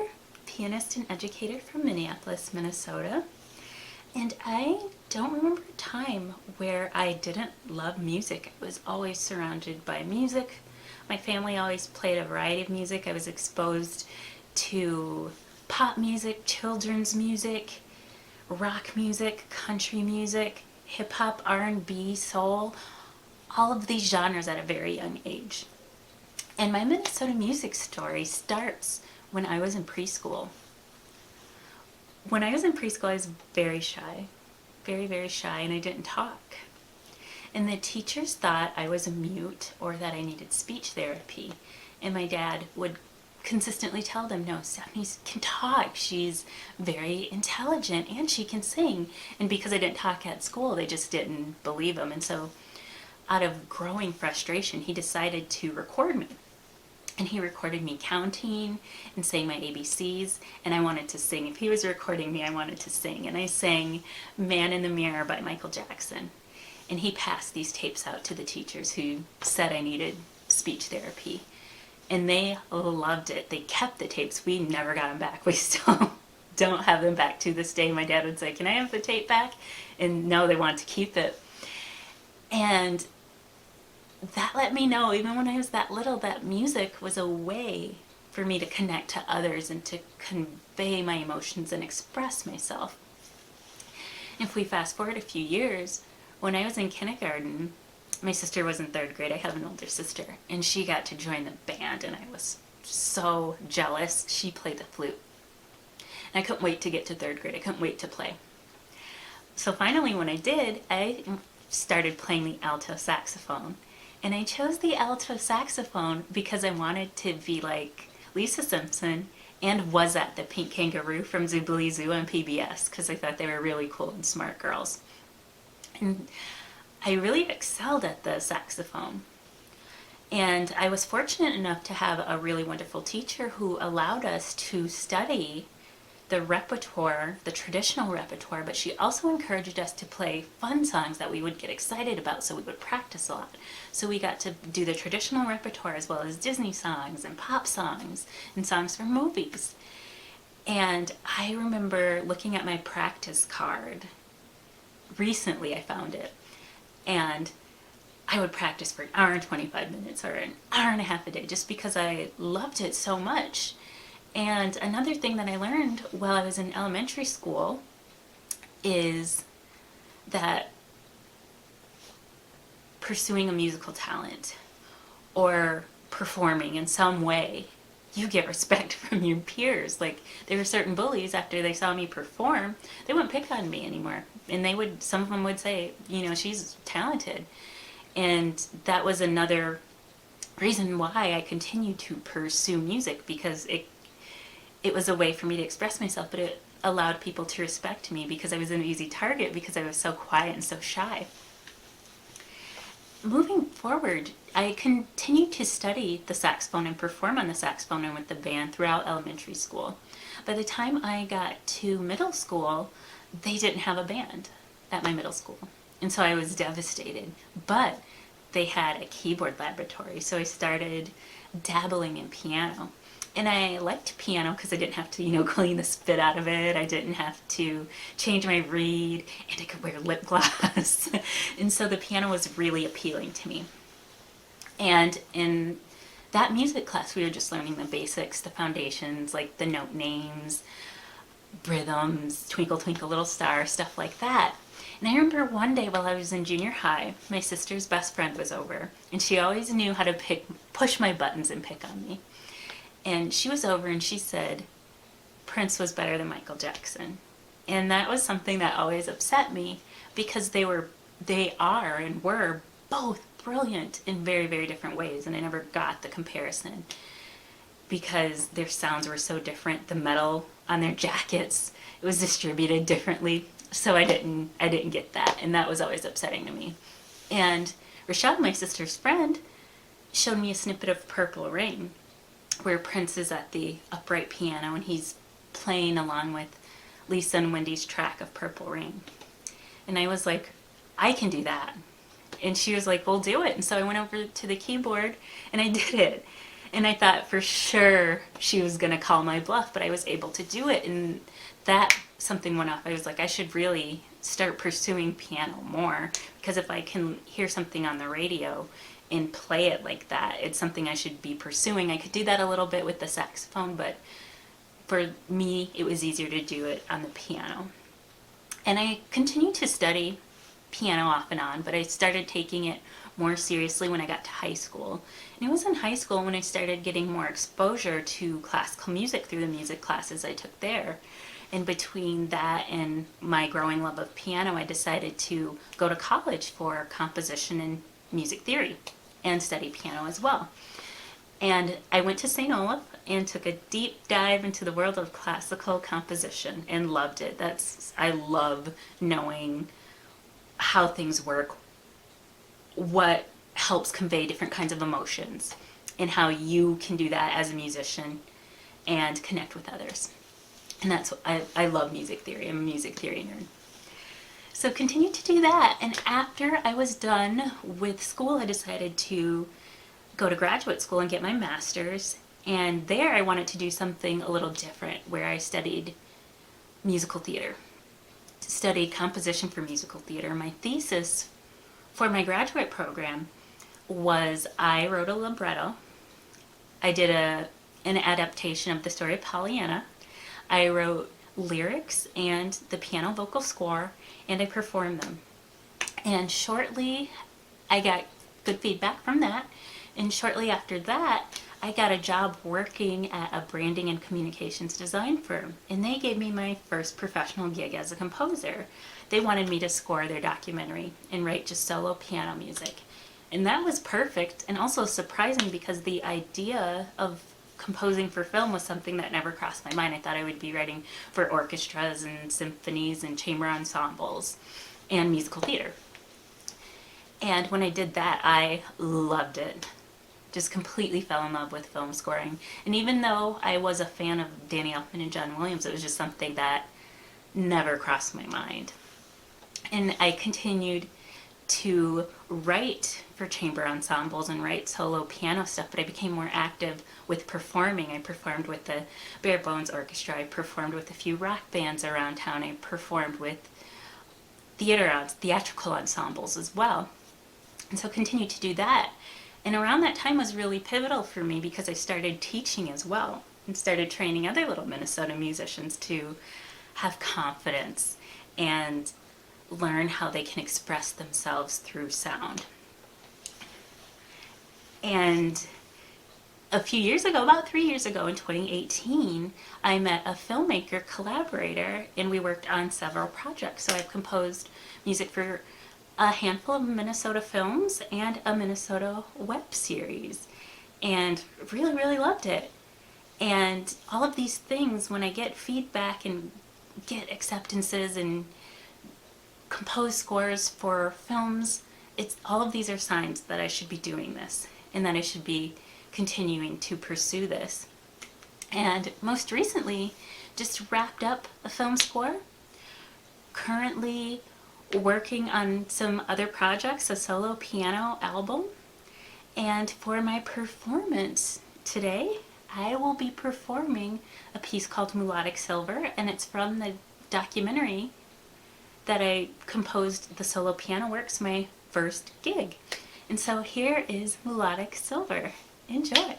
pianist, and educator from Minneapolis, Minnesota. And I don't remember a time where I didn't love music. I was always surrounded by music. My family always played a variety of music. I was exposed to pop music, children's music, rock music, country music, hip hop, R&B, soul, all of these genres at a very young age. And my Minnesota music story starts when I was in preschool. When I was in preschool, I was very shy, very, very shy, and I didn't talk. And the teachers thought I was a mute or that I needed speech therapy. And my dad would consistently tell them, no, Stephanie can talk. She's very intelligent and she can sing. And because I didn't talk at school, they just didn't believe him. And so out of growing frustration, he decided to record me. And he recorded me counting and saying my ABCs, and I wanted to sing. If he was recording me, I wanted to sing. And I sang Man in the Mirror by Michael Jackson. And he passed these tapes out to the teachers who said I needed speech therapy. And they loved it. They kept the tapes. We never got them back. We still don't have them back to this day. My dad would say, can I have the tape back? And no, they want to keep it. And that let me know, even when I was that little, that music was a way for me to connect to others and to convey my emotions and express myself. If we fast forward a few years, when I was in kindergarten, my sister was in 3rd grade. I have an older sister, and she got to join the band, and I was so jealous. She played the flute. And I couldn't wait to get to 3rd grade. I couldn't wait to play. So finally, when I did, I started playing the alto saxophone. And I chose the alto saxophone because I wanted to be like Lisa Simpson and was at the Pink Kangaroo from Zoobilee Zoo on PBS because I thought they were really cool and smart girls. And I really excelled at the saxophone. And I was fortunate enough to have a really wonderful teacher who allowed us to study the repertoire, the traditional repertoire, but she also encouraged us to play fun songs that we would get excited about, so we would practice a lot. So we got to do the traditional repertoire as well as Disney songs and pop songs and songs from movies. And I remember looking at my practice card. Recently I found it. And I would practice for an hour and 25 minutes or an hour and a half a day just because I loved it so much. And another thing that I learned while I was in elementary school is that pursuing a musical talent or performing in some way, you get respect from your peers. Like, there were certain bullies, after they saw me perform, they wouldn't pick on me anymore. And they would, some of them would say, you know, she's talented. And that was another reason why I continued to pursue music, because it was a way for me to express myself, but it allowed people to respect me because I was an easy target because I was so quiet and so shy. Moving forward, I continued to study the saxophone and perform on the saxophone and with the band throughout elementary school. By the time I got to middle school, they didn't have a band at my middle school. And so I was devastated. But they had a keyboard laboratory, so I started dabbling in piano. And I liked piano because I didn't have to, you know, clean the spit out of it. I didn't have to change my reed, and I could wear lip gloss. And so the piano was really appealing to me. And in that music class, we were just learning the basics, the foundations, like the note names, rhythms, Twinkle Twinkle Little Star, stuff like that. And I remember one day while I was in junior high, my sister's best friend was over, and she always knew how to push my buttons and pick on me. And she was over and she said, Prince was better than Michael Jackson. And that was something that always upset me because they are and were both brilliant in very, very different ways. And I never got the comparison because their sounds were so different. The metal on their jackets, it was distributed differently. So I didn't get that. And that was always upsetting to me. And Rochelle, my sister's friend, showed me a snippet of Purple Rain, where Prince is at the upright piano and he's playing along with Lisa and Wendy's track of Purple Rain. And I was like, I can do that. And she was like, well, do it. And so I went over to the keyboard and I did it. And I thought for sure she was going to call my bluff, but I was able to do it. And that something went off. I was like, I should really start pursuing piano more, because if I can hear something on the radio and play it like that, it's something I should be pursuing. I could do that a little bit with the saxophone, but for me, it was easier to do it on the piano. And I continued to study piano off and on, but I started taking it more seriously when I got to high school. And it was in high school when I started getting more exposure to classical music through the music classes I took there. And between that and my growing love of piano, I decided to go to college for composition and music theory and study piano as well. And I went to St. Olaf and took a deep dive into the world of classical composition and loved it. I love knowing how things work, what helps convey different kinds of emotions, and how you can do that as a musician and connect with others. And I love music theory. I'm a music theory nerd. So continued to do that, and after I was done with school, I decided to go to graduate school and get my master's. And there I wanted to do something a little different, where I studied musical theater, studied composition for musical theater. My thesis for my graduate program was I wrote a libretto. I did an adaptation of the story of Pollyanna. I wrote lyrics and the piano vocal score, and I performed them. And shortly, I got good feedback from that. And shortly after that, I got a job working at a branding and communications design firm, and they gave me my first professional gig as a composer. They wanted me to score their documentary and write just solo piano music. And that was perfect and also surprising, because the idea of composing for film was something that never crossed my mind. I thought I would be writing for orchestras and symphonies and chamber ensembles and musical theater. And when I did that, I loved it. Just completely fell in love with film scoring. And even though I was a fan of Danny Elfman and John Williams, it was just something that never crossed my mind. And I continued to write for chamber ensembles and write solo piano stuff, but I became more active with performing. I performed with the Bare Bones Orchestra. I performed with a few rock bands around town. I performed with theatrical ensembles as well. And so continued to do that. And around that time was really pivotal for me, because I started teaching as well and started training other little Minnesota musicians to have confidence and learn how they can express themselves through sound. And a few years ago, about 3 years ago in 2018, I met a filmmaker collaborator, and we worked on several projects. So I've composed music for a handful of Minnesota films and a Minnesota web series, and really, really loved it. And all of these things, when I get feedback and get acceptances and compose scores for films, all of these are signs that I should be doing this and that I should be continuing to pursue this. And most recently, just wrapped up a film score. Currently working on some other projects, a solo piano album. And for my performance today, I will be performing a piece called Melodic Silver, and it's from the documentary that I composed, the solo piano works, my first gig. And so here is Melodic Silver. Enjoy.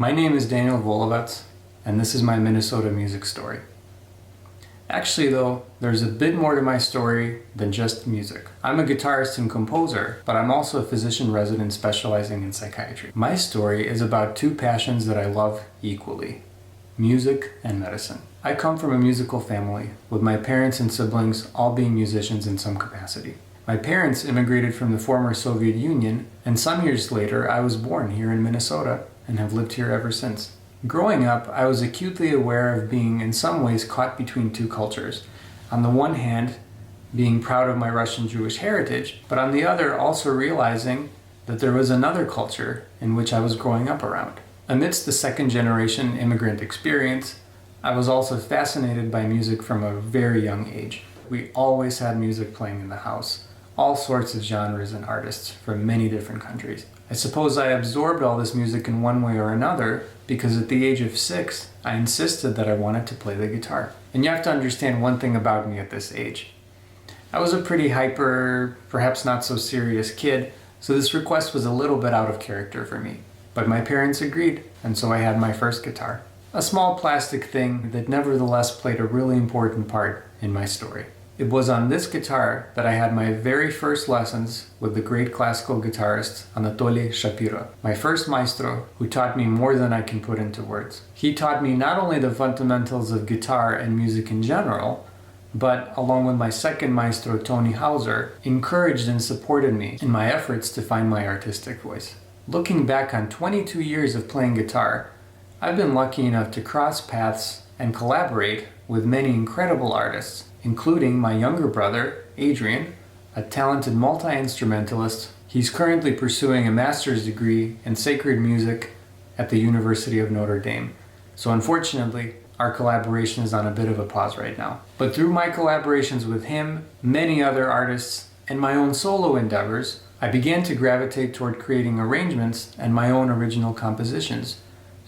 My name is Daniel Volovets, and this is my Minnesota music story. Actually, though, there's a bit more to my story than just music. I'm a guitarist and composer, but I'm also a physician resident specializing in psychiatry. My story is about two passions that I love equally: music and medicine. I come from a musical family, with my parents and siblings all being musicians in some capacity. My parents immigrated from the former Soviet Union, and some years later I was born here in Minnesota and have lived here ever since. Growing up, I was acutely aware of being in some ways caught between two cultures. On the one hand, being proud of my Russian Jewish heritage, but on the other also realizing that there was another culture in which I was growing up around. Amidst the second generation immigrant experience, I was also fascinated by music from a very young age. We always had music playing in the house, all sorts of genres and artists from many different countries. I suppose I absorbed all this music in one way or another because at the age of 6, I insisted that I wanted to play the guitar. And you have to understand one thing about me at this age. I was a pretty hyper, perhaps not so serious kid, so this request was a little bit out of character for me. But my parents agreed, and so I had my first guitar. A small plastic thing that nevertheless played a really important part in my story. It was on this guitar that I had my very first lessons with the great classical guitarist Anatoly Shapiro, my first maestro who taught me more than I can put into words. He taught me not only the fundamentals of guitar and music in general, but along with my second maestro Tony Hauser, encouraged and supported me in my efforts to find my artistic voice. Looking back on 22 years of playing guitar, I've been lucky enough to cross paths and collaborate with many incredible artists, including my younger brother, Adrian, a talented multi-instrumentalist. He's currently pursuing a master's degree in sacred music at the University of Notre Dame. So unfortunately, our collaboration is on a bit of a pause right now. But through my collaborations with him, many other artists, and my own solo endeavors, I began to gravitate toward creating arrangements and my own original compositions,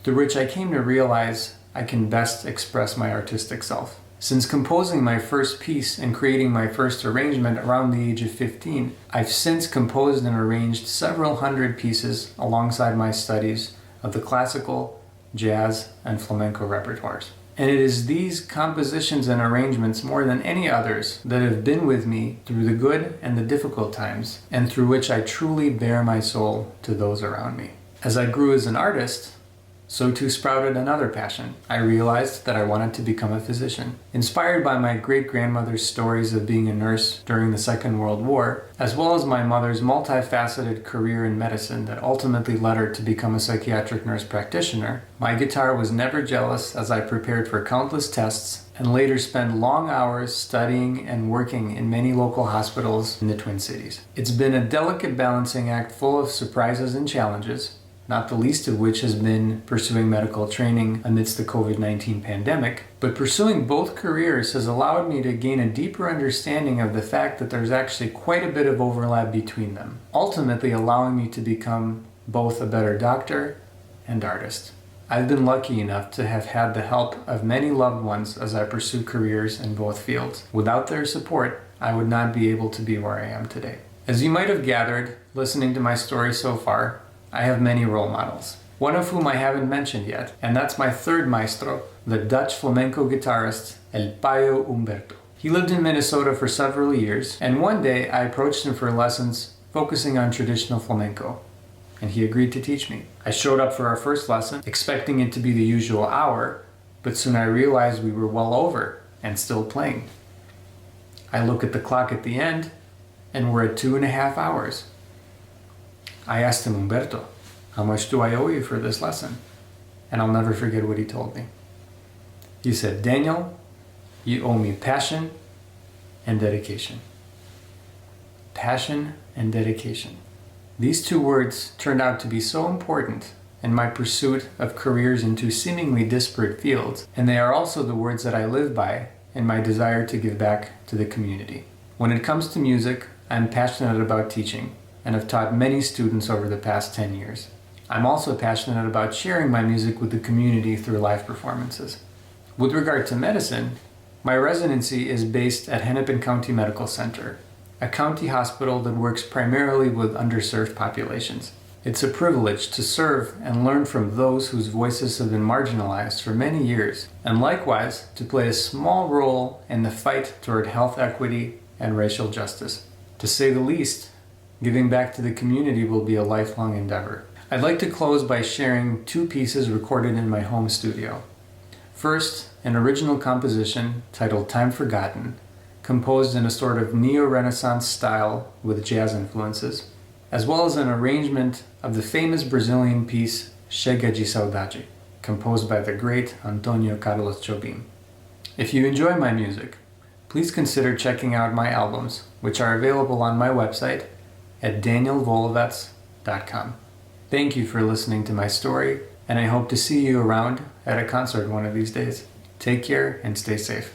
through which I came to realize I can best express my artistic self. Since composing my first piece and creating my first arrangement around the age of 15, I've since composed and arranged several hundred pieces alongside my studies of the classical, jazz, and flamenco repertoires. And it is these compositions and arrangements more than any others that have been with me through the good and the difficult times, and through which I truly bare my soul to those around me. As I grew as an artist, so too sprouted another passion. I realized that I wanted to become a physician. Inspired by my great-grandmother's stories of being a nurse during the Second World War, as well as my mother's multifaceted career in medicine that ultimately led her to become a psychiatric nurse practitioner, my guitar was never jealous as I prepared for countless tests and later spent long hours studying and working in many local hospitals in the Twin Cities. It's been a delicate balancing act full of surprises and challenges, not the least of which has been pursuing medical training amidst the COVID-19 pandemic. But pursuing both careers has allowed me to gain a deeper understanding of the fact that there's actually quite a bit of overlap between them, ultimately allowing me to become both a better doctor and artist. I've been lucky enough to have had the help of many loved ones as I pursue careers in both fields. Without their support, I would not be able to be where I am today. As you might have gathered, listening to my story so far, I have many role models, one of whom I haven't mentioned yet, and that's my third maestro, the Dutch flamenco guitarist El Payo Humberto. He lived in Minnesota for several years, and one day I approached him for lessons focusing on traditional flamenco, and he agreed to teach me. I showed up for our first lesson, expecting it to be the usual hour, but soon I realized we were well over and still playing. I look at the clock at the end, and we're at 2.5 hours. I asked him, Humberto, how much do I owe you for this lesson? And I'll never forget what he told me. He said, Daniel, you owe me passion and dedication. Passion and dedication. These two words turned out to be so important in my pursuit of careers in two seemingly disparate fields, and they are also the words that I live by in my desire to give back to the community. When it comes to music, I'm passionate about teaching, and have taught many students over the past 10 years. I'm also passionate about sharing my music with the community through live performances. With regard to medicine, my residency is based at Hennepin County Medical Center, a county hospital that works primarily with underserved populations. It's a privilege to serve and learn from those whose voices have been marginalized for many years, and likewise to play a small role in the fight toward health equity and racial justice. To say the least, giving back to the community will be a lifelong endeavor. I'd like to close by sharing 2 pieces recorded in my home studio. First, an original composition titled Time Forgotten, composed in a sort of neo-Renaissance style with jazz influences, as well as an arrangement of the famous Brazilian piece Chega de Saudade, composed by the great Antonio Carlos Jobim. If you enjoy my music, please consider checking out my albums, which are available on my website at danielvolovets.com. Thank you for listening to my story, and I hope to see you around at a concert one of these days. Take care and stay safe.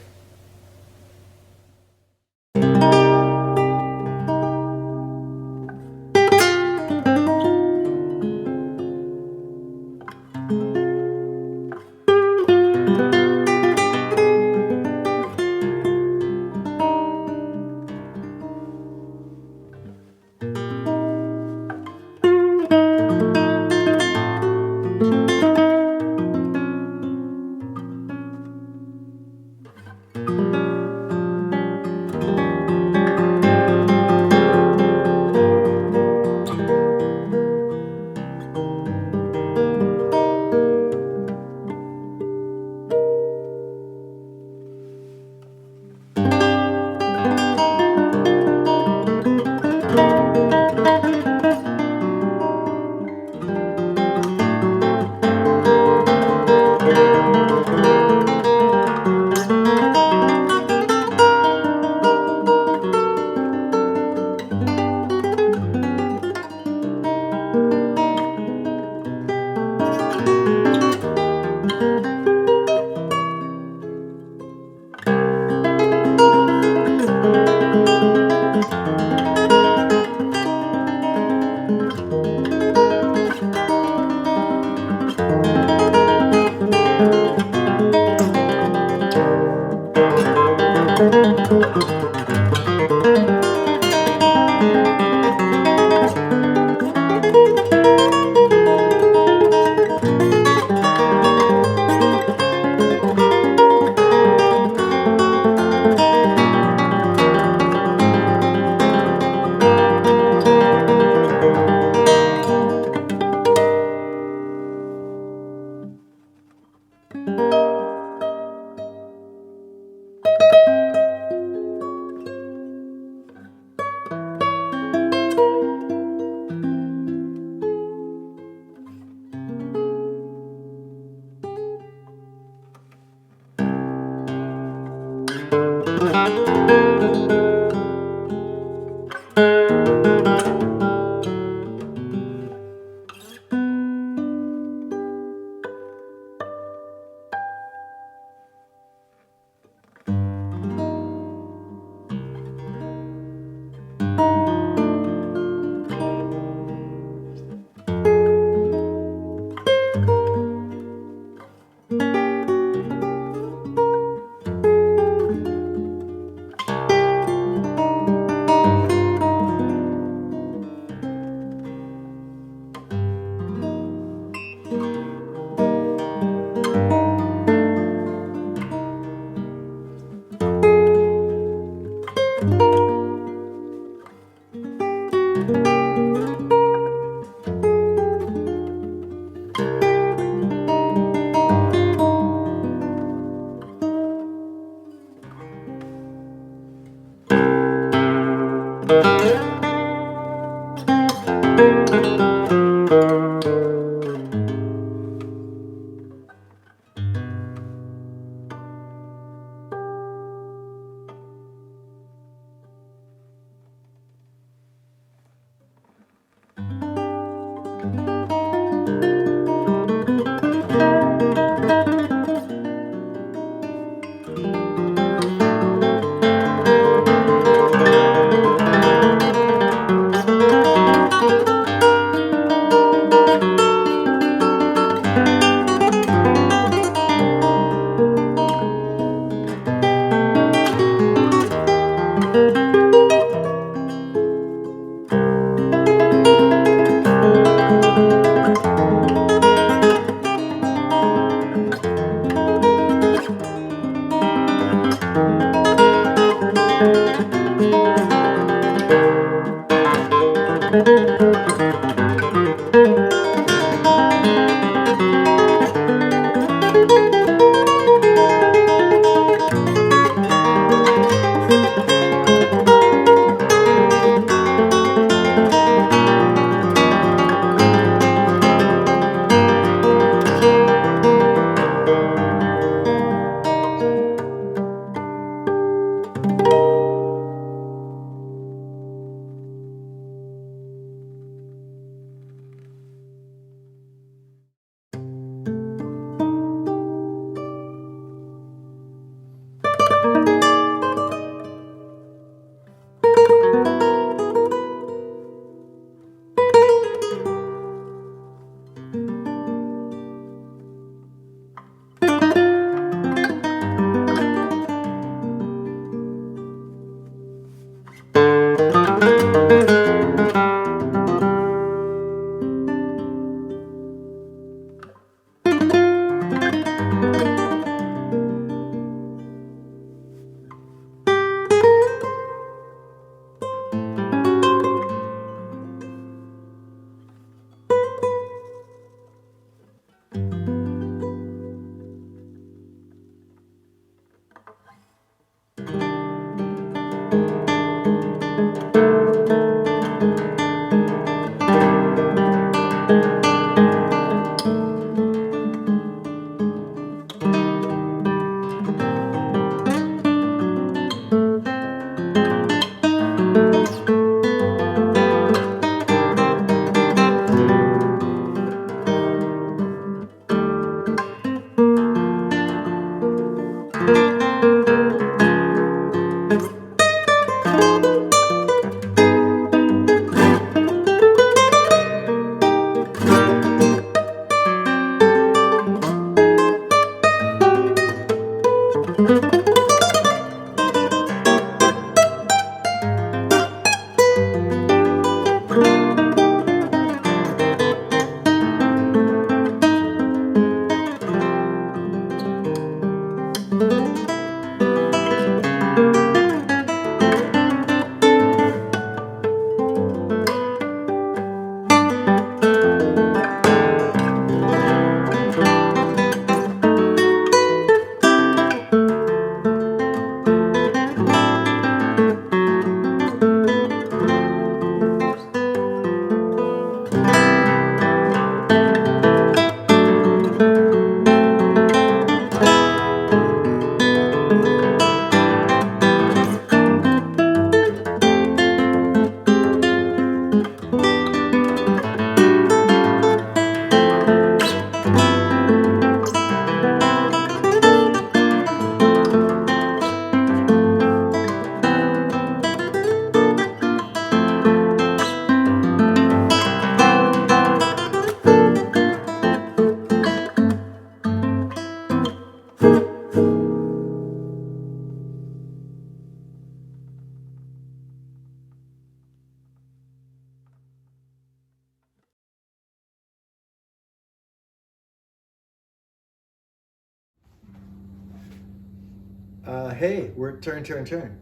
Hey, we're Turn, Turn, Turn.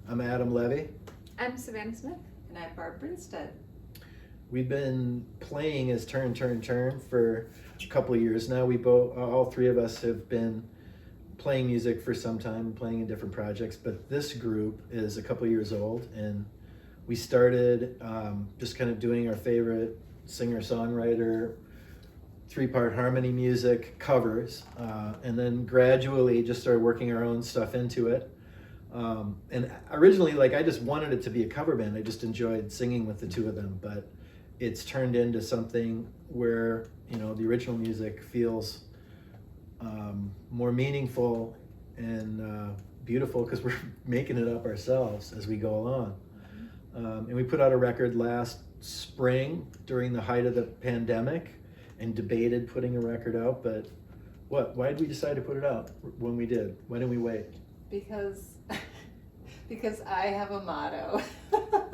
I'm Adam Levy. I'm Savannah Smith. And I'm Barb Brinstead. We've been playing as Turn, Turn, Turn for a couple of years now. We both, all three of us have been playing music for some time, playing in different projects, but this group is a couple of years old, and we started just kind of doing our favorite singer-songwriter, three-part harmony music covers, and then gradually just started working our own stuff into it. And originally, like, I just wanted it to be a cover band. I just enjoyed singing with the two of them, but it's turned into something where, you know, the original music feels more meaningful and beautiful because we're making it up ourselves as we go along. And we put out a record last spring during the height of the pandemic and debated putting a record out, but why did we decide to put it out when we did? Why didn't we wait? Because I have a motto.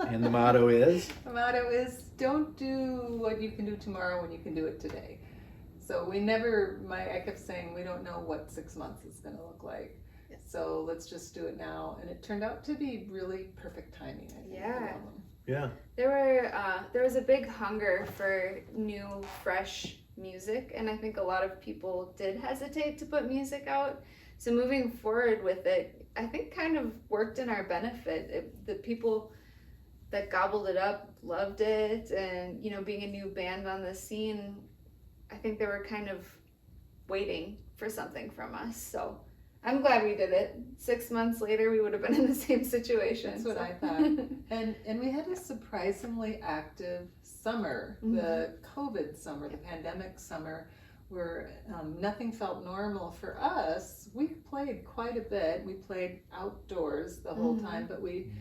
And the motto is? The motto is, don't do what you can do tomorrow when you can do it today. So I kept saying, we don't know what 6 months is going to look like. Yes. So let's just do it now. And it turned out to be really perfect timing, I think. Yeah. Yeah. There was a big hunger for new, fresh music, and I think a lot of people did hesitate to put music out. So moving forward with it, I think kind of worked in our benefit. The people that gobbled it up loved it, and, you know, being a new band on the scene, I think they were kind of waiting for something from us. So I'm glad we did it. 6 months later, we would have been in the same situation. That's what I thought. And we had a surprisingly active summer, the COVID summer, the pandemic summer, where nothing felt normal for us. We played quite a bit. We played outdoors the whole time, but we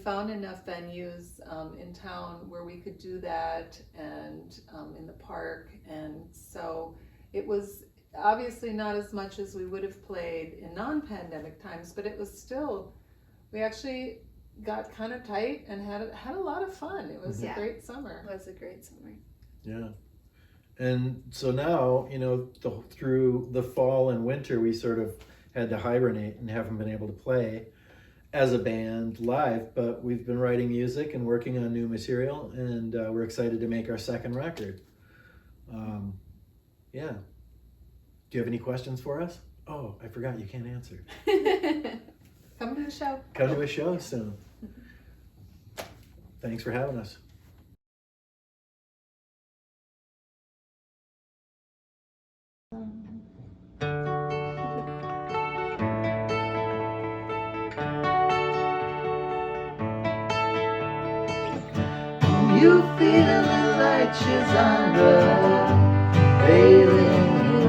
found enough venues in town where we could do that, and in the park. And so it was obviously not as much as we would have played in non-pandemic times, but it was still, we actually got kind of tight and had a lot of fun. It was a great summer. It was a great summer. Yeah. And so now, you know, through the fall and winter, we sort of had to hibernate and haven't been able to play as a band live, but we've been writing music and working on new material, and we're excited to make our second record. Yeah. Do you have any questions for us? Oh, I forgot, you can't answer. Come to the show. Come to a show soon. Thanks for having us. You feel the light she's under, failing you.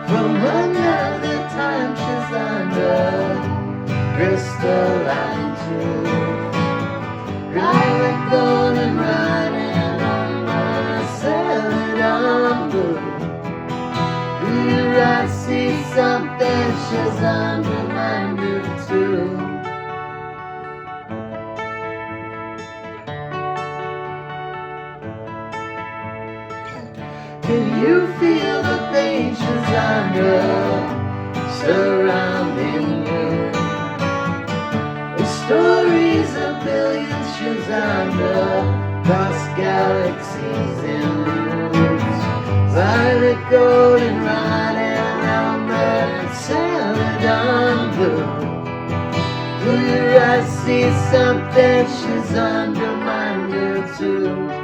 From another time she's under, crystalline truth. Right golden running on my celadon blue. Here I see something she's under my new too. Can you feel the pain she's under, surrounding you? The stories of billions she's under, cross galaxies and roots. Violet golden running around the celadon blue. Here I see something she's under my new too.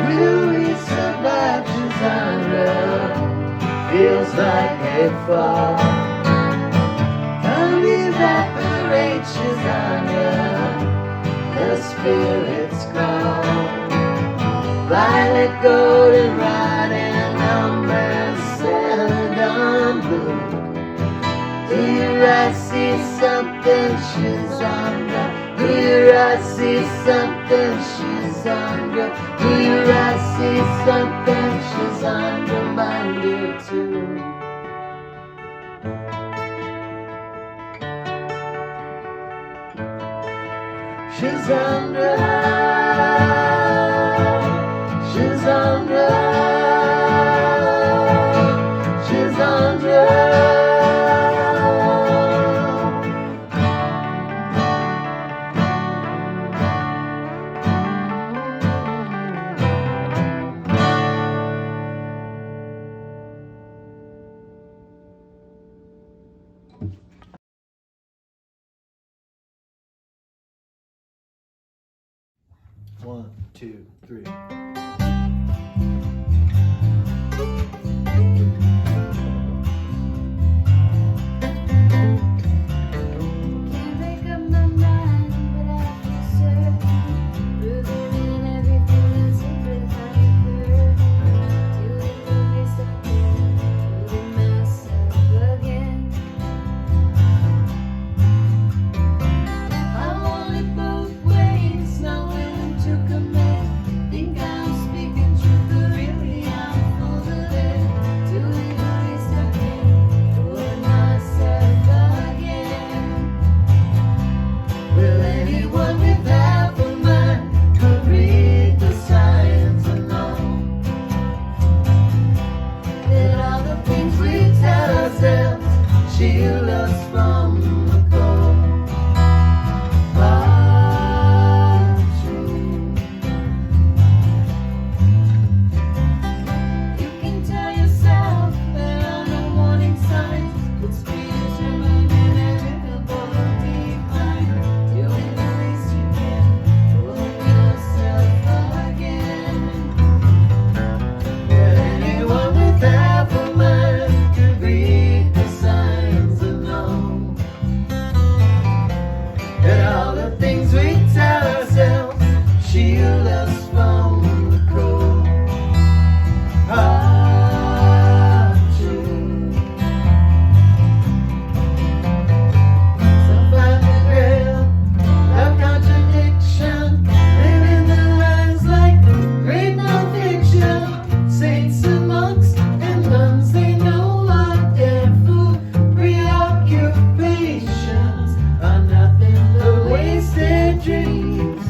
Will we survive Chisandra? Feels like a fall. Time evaporates. reaches under the spirit's call. Violet, goldenrod, and umber celadon blue. Here I see something, she's under. Here I see something, she's under. Here I see something, she's under my ear too. She's under. She's under. She's under. One, two, three. Can't make up my mind, but I feel certain. Breathing in every feeling, secret hyper. Till it moves again, fooling myself again. I want it both ways, not willing to commit. Think I'm speaking truth, but really I'm full of it. Till it moves again, fooling myself again. Will anyone with half a mind could read the signs and know that all the things we tell ourselves shield us from the cold are true. You can tell yourself there are no warning signs, but speed is your mind inevitable decline. Doing the least you can, fooling yourself again. Will anyone with half a mind could read the signs and know that all the things we tell ourselves shield us from the cold are true. Some find the grail of contradiction, living their lives like great non-fiction. Saints and monks and nuns, they know what their food preoccupations are nothing but wasted dreams.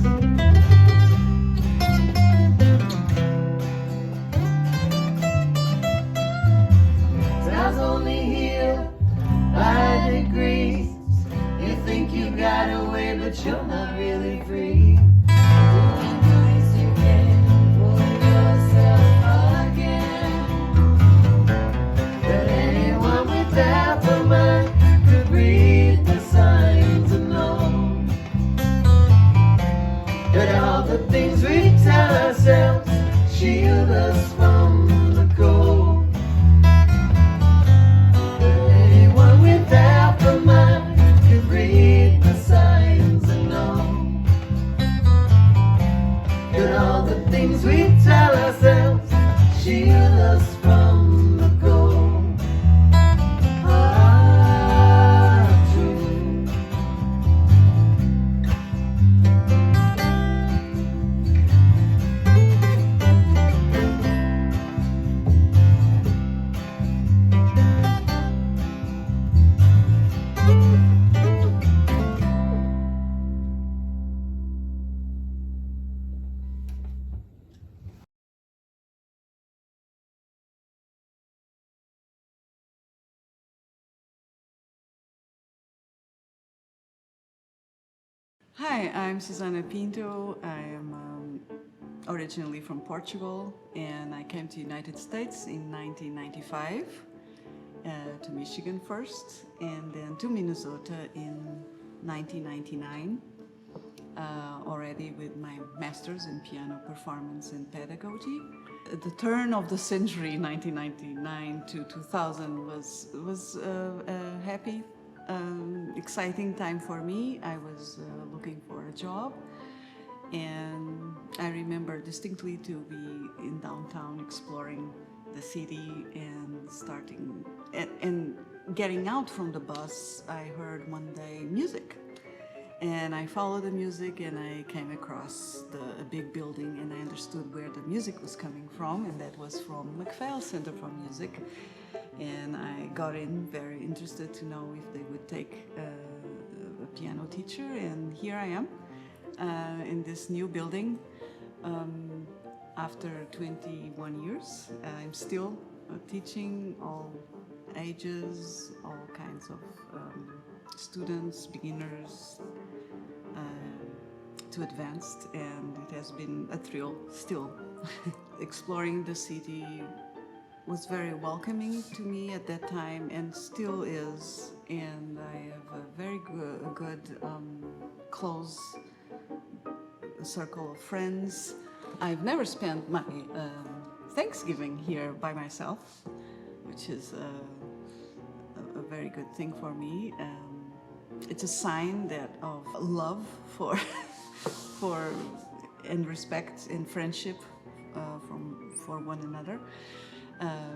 Time's only healed by degrees. You think you got away, but you're not really free. Doing the least you can, fooling yourself again. But anyone with half a mind could read the signs and know that all the things we tell ourselves shield us from the cold. But anyone with half a mind could read the signs and know that all the things we tell ourselves shield us from the cold are true. Hi, I'm Susana Pinto. I am originally from Portugal, and I came to the United States in 1995, to Michigan first, and then to Minnesota in 1999, already with my master's in piano performance and pedagogy. At the turn of the century, 1999 to 2000, was a happy exciting time for me. I was looking for a job, and I remember distinctly to be in downtown exploring the city and starting and getting out from the bus. I heard one day music, and I followed the music, and I came across a big building, and I understood where the music was coming from, and that was from MacPhail Center for Music. And I got in very interested to know if they would take a piano teacher, and here I am in this new building. After 21 years, I'm still teaching all ages, all kinds of students, beginners to advanced, and it has been a thrill still. Exploring the city was very welcoming to me at that time, and still is, and I have a very good close circle of friends. I've never spent my Thanksgiving here by myself, which is a very good thing for me. It's a sign that of love for and respect and friendship for one another.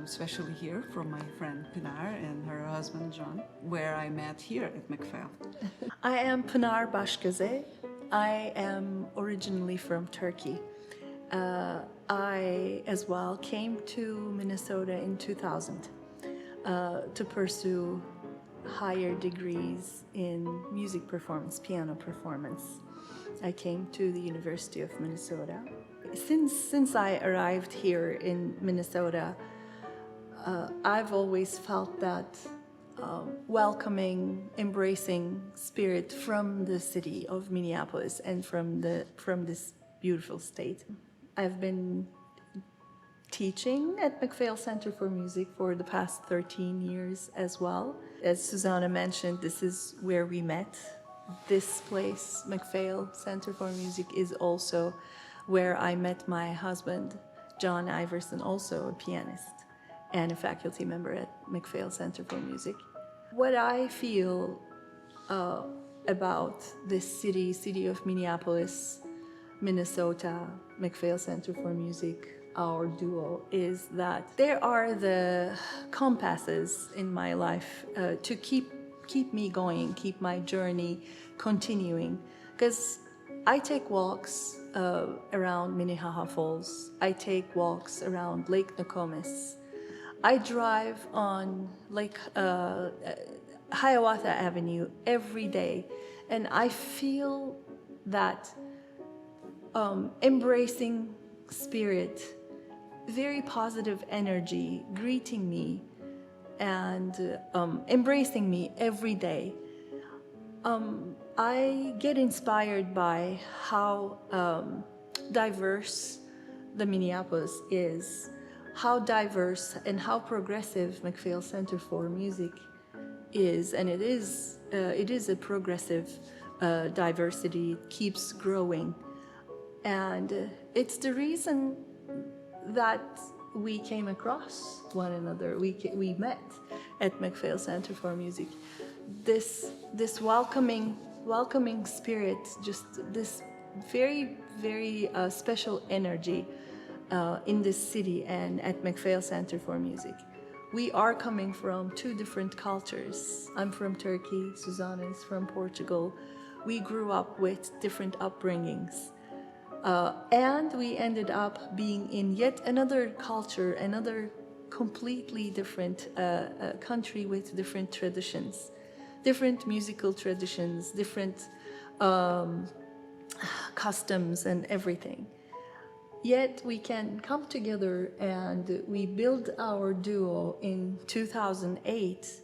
Especially here from my friend Pinar and her husband John, where I met here at MacPhail. I am Pinar Başgaze. I am originally from Turkey. I as well came to Minnesota in 2000 to pursue higher degrees in music performance, piano performance. I came to the University of Minnesota. Since I arrived here in Minnesota, I've always felt that welcoming, embracing spirit from the city of Minneapolis and from this beautiful state. I've been teaching at MacPhail Center for Music for the past 13 years as well. As Susanna mentioned, this is where we met. This place, MacPhail Center for Music, is also where I met my husband, John Iverson, also a pianist and a faculty member at MacPhail Center for Music. What I feel about this city of Minneapolis, Minnesota, MacPhail Center for Music, our duo, is that there are the compasses in my life to keep me going, keep my journey continuing. Because I take walks around Minnehaha Falls. I take walks around Lake Nokomis. I drive on Lake Hiawatha Avenue every day, and I feel that embracing spirit, very positive energy greeting me and embracing me every day. I get inspired by how diverse the Minneapolis is, how diverse and how progressive MacPhail Center for Music is, and it is a progressive diversity. It keeps growing, and it's the reason that we came across one another. We met at MacPhail Center for Music. This welcoming spirit, just this very, very special energy in this city and at MacPhail Center for Music. We are coming from two different cultures. I'm from Turkey, Susanna is from Portugal. We grew up with different upbringings. And we ended up being in yet another culture, another completely different country with different traditions, different musical traditions, different customs and everything. Yet we can come together, and we build our duo in 2008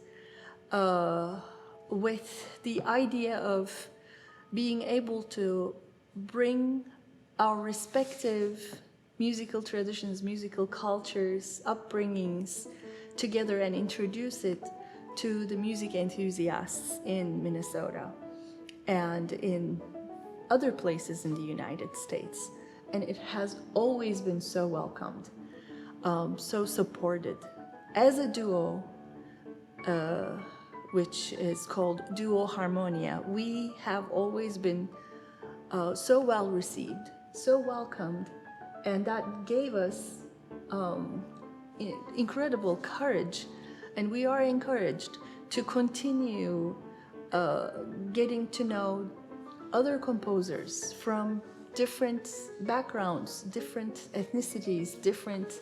with the idea of being able to bring our respective musical traditions, musical cultures, upbringings together and introduce it to the music enthusiasts in Minnesota and in other places in the United States. And it has always been so welcomed, so supported. As a duo, which is called Duo Harmonia. We have always been so well received, so welcomed, and that gave us incredible courage, and we are encouraged to continue getting to know other composers from different backgrounds, different ethnicities, different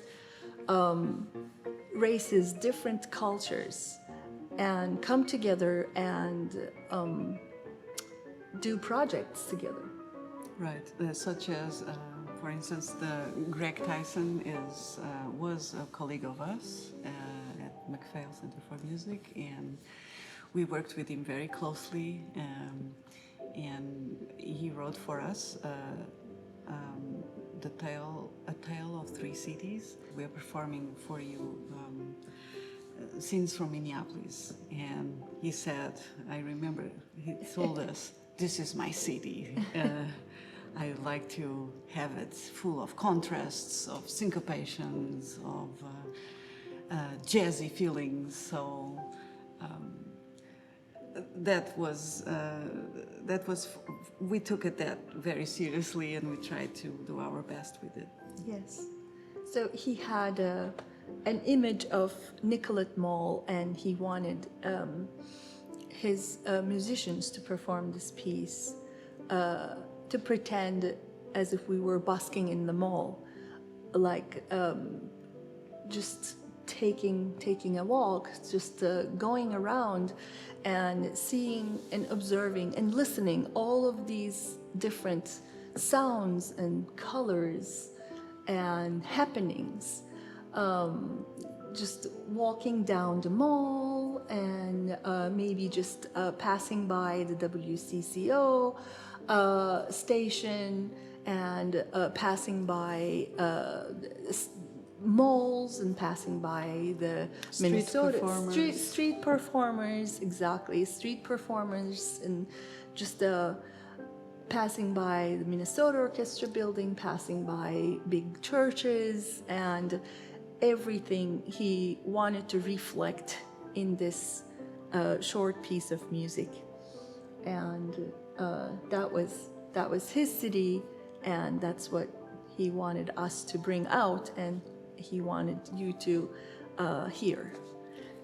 races, different cultures, and come together and do projects together. Right, such as, for instance, Greg Tyson was a colleague of us at MacPhail Center for Music, and we worked with him very closely, and he wrote for us a tale of three cities. We are performing for you scenes from Minneapolis, and he said, I remember he told us, this is my city. I like to have it full of contrasts, of syncopations, of jazzy feelings. So we took it that very seriously, and we tried to do our best with it. Yes. So he had an image of Nicolette Mall, and he wanted his musicians to perform this piece, to pretend as if we were busking in the mall, like just taking a walk, just going around and seeing and observing and listening all of these different sounds and colors and happenings. Just walking down the mall and maybe just passing by the WCCO station and passing by malls and passing by the Minnesota street performers, exactly, street performers, and just passing by the Minnesota Orchestra building, passing by big churches, and everything he wanted to reflect in this short piece of music. And that was his city, and that's what he wanted us to bring out, and he wanted you to hear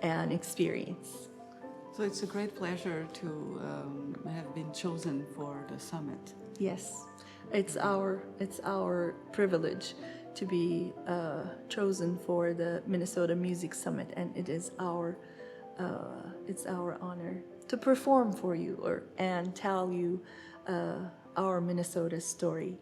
and experience. So it's a great pleasure to have been chosen for the summit. Yes, it's our privilege to be chosen for the Minnesota Music Summit, and it is our honor to perform for you and tell you our Minnesota story.